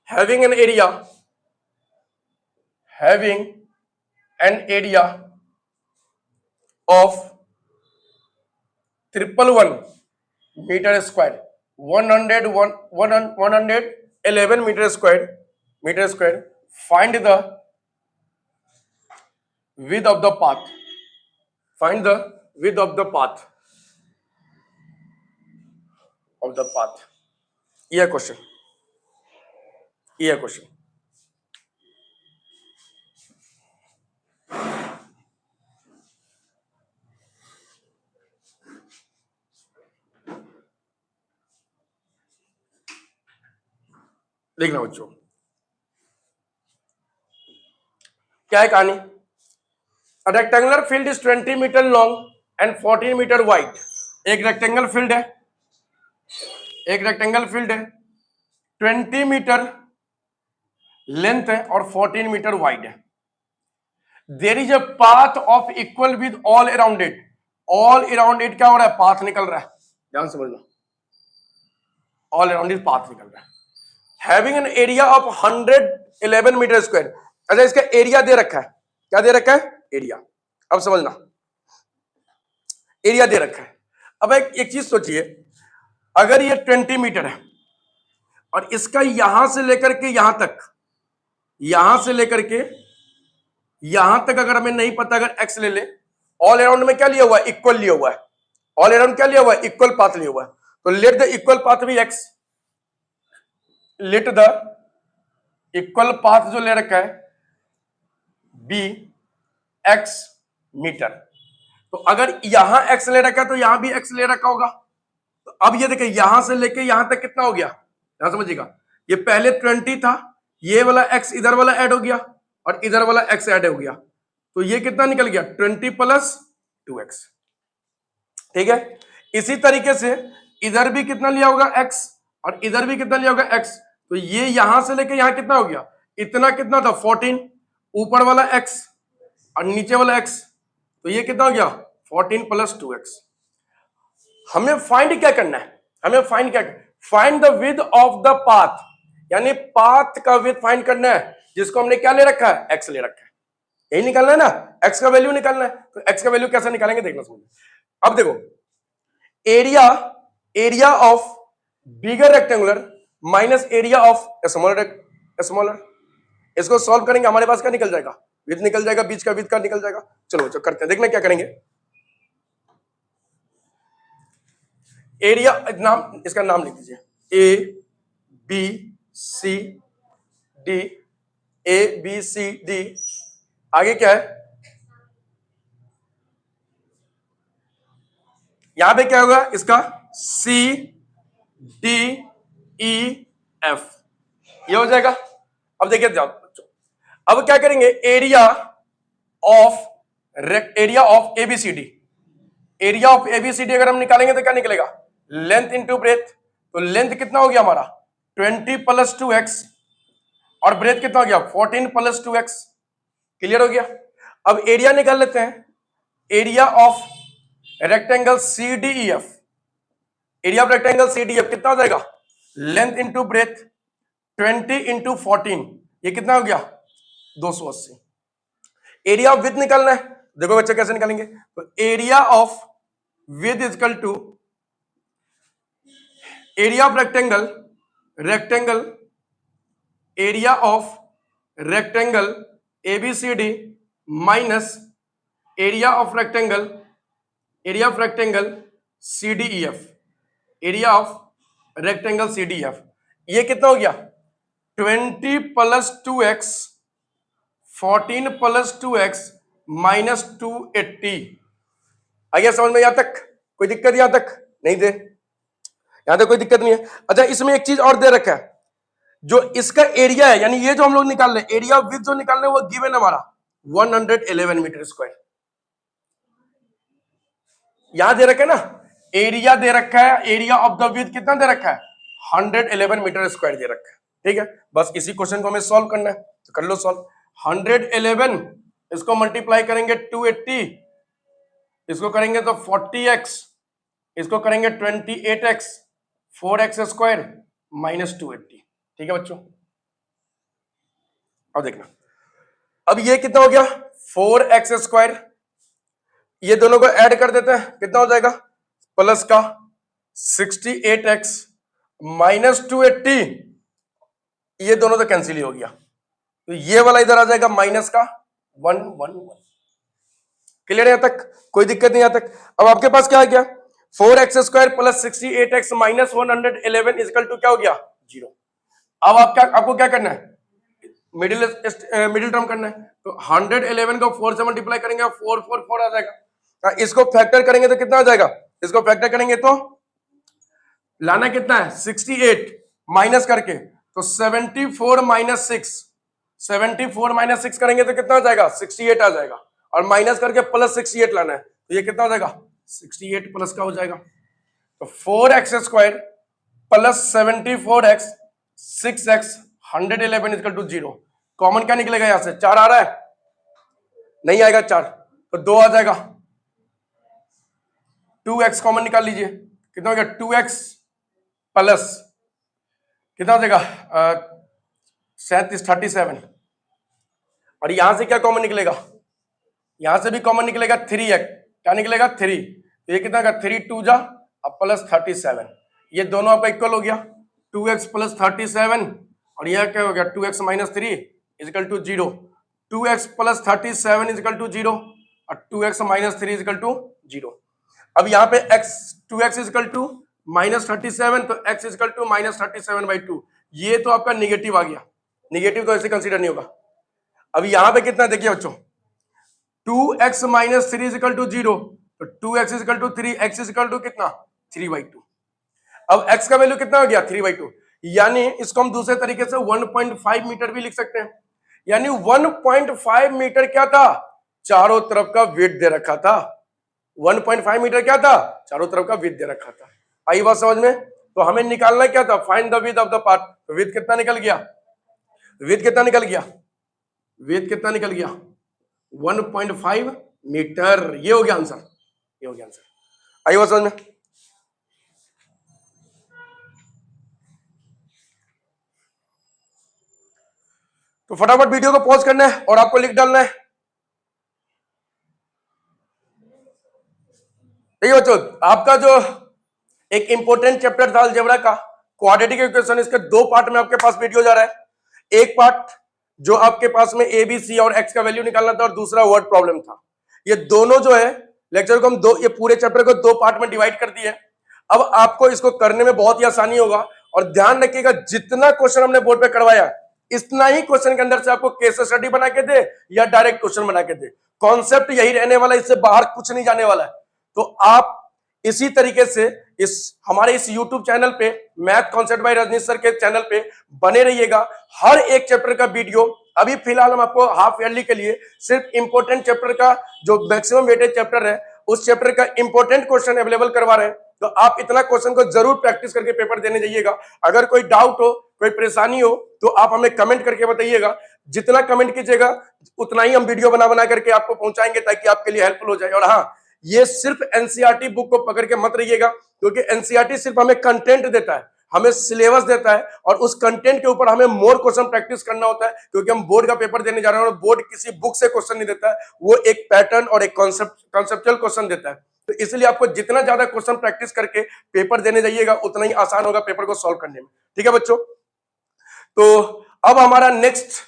S1: having an area of 111 metre square, 111 metre square. Find the width of the path, find the width of the path ये क्वेश्चन, देखना बच्चों क्या है कहानी। A rectangular field is 20 metre long and 14 metre wide. एक रेक्टेंगल फील्ड है, 20 मीटर लेंथ है और 14 मीटर वाइड है। There is a path of equal width all around it. All around it क्या हो रहा है, पाथ निकल रहा है, ध्यान समझ लो, ऑल अराउंड इट पाथ निकल रहा है। Having an area of 111 metre square. अच्छा इसका एरिया दे रखा है, क्या दे रखा है, एरिया। अब समझना, एरिया दे रखा है। अब एक चीज सोचिए, अगर ये 20 मीटर है और इसका यहां से लेकर के यहां तक, अगर हमें नहीं पता, अगर एक्स ले ले, ऑल अराउंड में क्या लिया हुआ है, इक्वल लिया हुआ है। ऑल अराउंड क्या लिया हुआ है, इक्वल पाथ लिया हुआ है। तो लेट द इक्वल पाथ भी x, let the equal path जो ले रखा है बी एक्स मीटर। तो अगर यहां एक्स ले रखा है तो यहां भी एक्स ले रखा होगा। तो अब ये देखिए यहां से लेके यहां तक कितना हो गया, यहां समझिएगा, ये पहले 20 था, ये वाला एक्स इधर वाला ऐड हो गया और इधर वाला एक्स ऐड हो गया, तो ये कितना निकल गया, 20 प्लस 2x। ठीक है, इसी तरीके से इधर भी कितना लिया होगा x और इधर भी कितना लिया होगा x। तो ये यहां से लेके यहां कितना हो गया, इतना कितना था 14, ऊपर वाला x और नीचे वाला x, तो ये कितना हो गया 14 प्लस 2x। हमें फाइंड क्या करना है, find the width of the path, यानी पाथ का विड्थ फाइंड करना है, जिसको हमने क्या ले रखा है, x ले रखा है। यही निकालना है ना, x का वैल्यू निकालना है। तो x का वैल्यू कैसे निकालेंगे देखना समझो। अब देखो, area of bigger rectangular minus area of smaller, इसको सॉल्व करेंगे, हमारे पास क्या निकल जाएगा, विड्थ निकल जाएगा, बीच का विड्थ का निकल जाएगा। चलो बच्चों करते हैं, देखना क्या करेंगे। एरिया नाम, इसका नाम लिख दीजिए, ए बी सी डी, आगे क्या है, यहां पे क्या होगा इसका, सी डी ई एफ, ये हो जाएगा। अब देखिए जाओ बच्चों, अब क्या करेंगे, एरिया ऑफ एबीसीडी, अगर हम निकालेंगे तो क्या निकलेगा, लेंथ इंटू ब्रेथ। तो लेंथ कितना हो गया हमारा 20 प्लस 2x और ब्रेथ कितना हो गया 14 प्लस 2x। क्लियर हो गया। अब एरिया निकाल लेते हैं, एरिया ऑफ रेक्टेंगल CDEF, कितना हो जाएगा, लेंथ इंटू ब्रेथ 20 इंटू 14, ये कितना हो गया 280। एरिया ऑफ विड्थ निकालना है, देखो बच्चे कैसे निकालेंगे। तो area of width equal to area of rectangle ABCD minus area of rectangle CDEF, ये कितना हो गया 20 plus 2x 14 plus 2x minus 280। आ गया समझ में, यहां तक कोई दिक्कत, यहां तक नहीं दे, यहां तक कोई दिक्कत नहीं है। अच्छा इसमें एक चीज और दे रखा है, जो इसका एरिया है, यानी ये जो हम लोग निकाल रहे हैं, एरिया ऑफ विड्थ जो निकाल रहे हैं, वो गिवन हमारा 111 मीटर स्क्वायर। यहां दे रखा है ना, एरिया दे रखा है, एरिया ऑफ द विड्थ कितना दे रखा है 111 मीटर स्क्वायर दे रखा है। ठीक है, बस इसी क्वेश्चन को हमें सॉल्व करना है, तो कर लो सॉल्व। 111 इसको मल्टीप्लाई करेंगे 280, इसको करेंगे तो 40x, इसको करेंगे 28x, 4x स्क्वायर माइनस 280। ठीक है बच्चों, अब देखना, अब ये कितना हो गया 4x स्क्वायर, ये दोनों को ऐड कर देते हैं, कितना हो जाएगा प्लस का 68x माइनस 280, ये दोनों तो कैंसिल ही हो गया, तो ये वाला इधर आ जाएगा माइनस का 111। क्लियर है यहां तक? कोई दिक्कत नहीं यहां तक। अब आपके पास क्या आ गया, 4x² plus 68x minus 111 is equal to क्या हो गया, 0। अब आपको क्या करना है, मिडिल टर्म करना है, तो 111 को 4 से मल्टीप्लाई करेंगे 444 आ जाएगा। इसको फैक्टर करेंगे तो कितना आ जाएगा, इसको फैक्टर करेंगे तो लाना कितना है 68 माइनस करके, तो 74 माइनस 6, 74 माइनस 6 करेंगे तो कितना आ जाएगा 68 आ जाएगा, और माइनस करके प्लस 68 लाना है, तो ये कितना हो जाएगा 68 प्लस का हो जाएगा। तो 4x² plus 74x 6x 111 equal to 0। Common क्या निकलेगा यहां से, 4 आ रहा है, नहीं आएगा 4, तो 2 आ जाएगा। 2x कॉमन निकाल लीजिए, कितना हो गया 2x प्लस कितना हो जाएगा 37, और यहां से क्या कॉमन निकलेगा, यहां से भी कॉमन निकलेगा 3x, क्या निकलेगा 3, तो ये कितना होगा 3 2 जा प्लस 37, ये दोनों आपका इक्वल हो गया 2x प्लस 37, और यह क्या हो गया 2x minus 3 equal to 0, 2x plus 37 equal to 0 और 2x माइनस 3 इजिकल टू 0। अब यहाँ पे x 2x equal to minus 37, तो x इजिकल टू माइनस 37/2, ये तो आपका निगेटिव आ गया, निगेटिव तो ऐसे कंसीडर नहीं होगा। अब यहाँ पे कितना देखिए बच्चों, 2x माइनस 3 इजिकल टू 0, तो 2x equal to 3, x equal to कितना 3/2। अब x का वैल्यू कितना हो गया 3/2, यानी इसको हम दूसरे तरीके से 1.5 मीटर भी लिख सकते हैं, यानी 1.5 मीटर क्या था, चारों तरफ का वेट दे रखा था। 1.5 मीटर क्या था, चारों तरफ का वेट दे रखा था। आई बात समझ में? तो हमें निकालना क्या था, find the width of the part. तो विड्थ कितना निकल गया, विड्थ कितना निकल गया, विड्थ कितना निकल गया 1.5 मीटर। ये हो गया आंसर, ये हो गया आंसर। आई बात समझ में? तो फटाफट वीडियो को पॉज करना है और आपको लिख डालना है। ठीक है बच्चों, आपका जो एक इंपॉर्टेंट चैप्टर था अलजेब्रा का क्वाड्रेटिक इक्वेशन, इसके 2 पार्ट में आपके पास वीडियो जा रहा है। एक पार्ट जो आपके पास में ए बी सी और एक्स का वैल्यू निकालना था, और दूसरा वर्ड प्रॉब्लम था। ये दोनों जो है लेक्चर को हम ये पूरे चैप्टर को 2 पार्ट में डिवाइड कर दिए। अब आपको इसको करने में बहुत ही आसानी होगा, और ध्यान रखिएगा जितना क्वेश्चन हमने बोर्ड पे करवाया इतना ही क्वेश्चन के अंदर से आपको केस स्टडी बना के दे या डायरेक्ट क्वेश्चन बना के दे, कॉन्सेप्ट यही रहने वाला, इससे बाहर कुछ नहीं जाने वाला है। तो आप इसी तरीके से हमारे इस YouTube चैनल पे math concept by Rajneesh sir के चैनल पे बने रहिएगा। हर एक चैप्टर का वीडियो, अभी फिलहाल हम आपको हाफ ईयरली के लिए सिर्फ इंपॉर्टेंट चैप्टर का जो मैक्सिमम वेटेज चैप्टर है उस चैप्टर का इंपॉर्टेंट क्वेश्चन अवेलेबल करवा रहे हैं। तो आप इतना क्वेश्चन को जरूर प्रैक्टिस करके पेपर देने जाइएगा। अगर कोई डाउट हो, कोई परेशानी हो, तो आप हमें कमेंट करके बताइएगा। जितना कमेंट कीजिएगा उतना ही हम वीडियो बना करके आपको पहुंचाएंगे, ताकि आपके लिए हेल्पफुल हो जाए। और हाँ, ये सिर्फ एनसीईआरटी बुक को पकड़ के मत रहिएगा, क्योंकि एनसीईआरटी सिर्फ हमें कंटेंट देता है, हमें सिलेबस देता है, और उस कंटेंट के ऊपर हमें मोर क्वेश्चन प्रैक्टिस करना होता है, क्योंकि हम बोर्ड का पेपर देने जा रहे हैं। और बोर्ड किसी बुक से क्वेश्चन नहीं देता है, वो एक पैटर्न और एक कॉन्सेप्चुअल क्वेश्चन देता है। तो इसलिए आपको जितना ज्यादा क्वेश्चन प्रैक्टिस करके पेपर देने जाइएगा उतना ही आसान होगा पेपर को सॉल्व करने में। ठीक है बच्चों? तो अब हमारा नेक्स्ट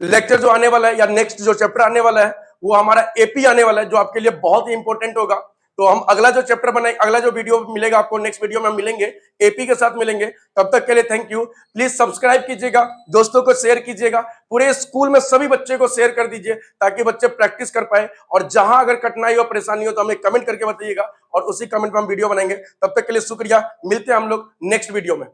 S1: लेक्चर जो आने वाला है, या नेक्स्ट जो चैप्टर आने वाला है, वो हमारा एपी आने वाला है, जो आपके लिए बहुत ही इंपॉर्टेंट होगा। तो हम अगला जो चैप्टर बनाए, अगला जो वीडियो मिलेगा आपको, नेक्स्ट वीडियो में मिलेंगे, एपी के साथ मिलेंगे। तब तक के लिए थैंक यू। प्लीज सब्सक्राइब कीजिएगा, दोस्तों को शेयर कीजिएगा, पूरे स्कूल में सभी बच्चे को शेयर कर दीजिए, ताकि बच्चे प्रैक्टिस कर पाए। और जहां अगर कठिनाई हो, परेशानी हो, तो हमें कमेंट करके बताइएगा, और उसी कमेंट में हम वीडियो बनाएंगे। तब तक के लिए शुक्रिया, मिलते हैं हम लोग नेक्स्ट वीडियो में।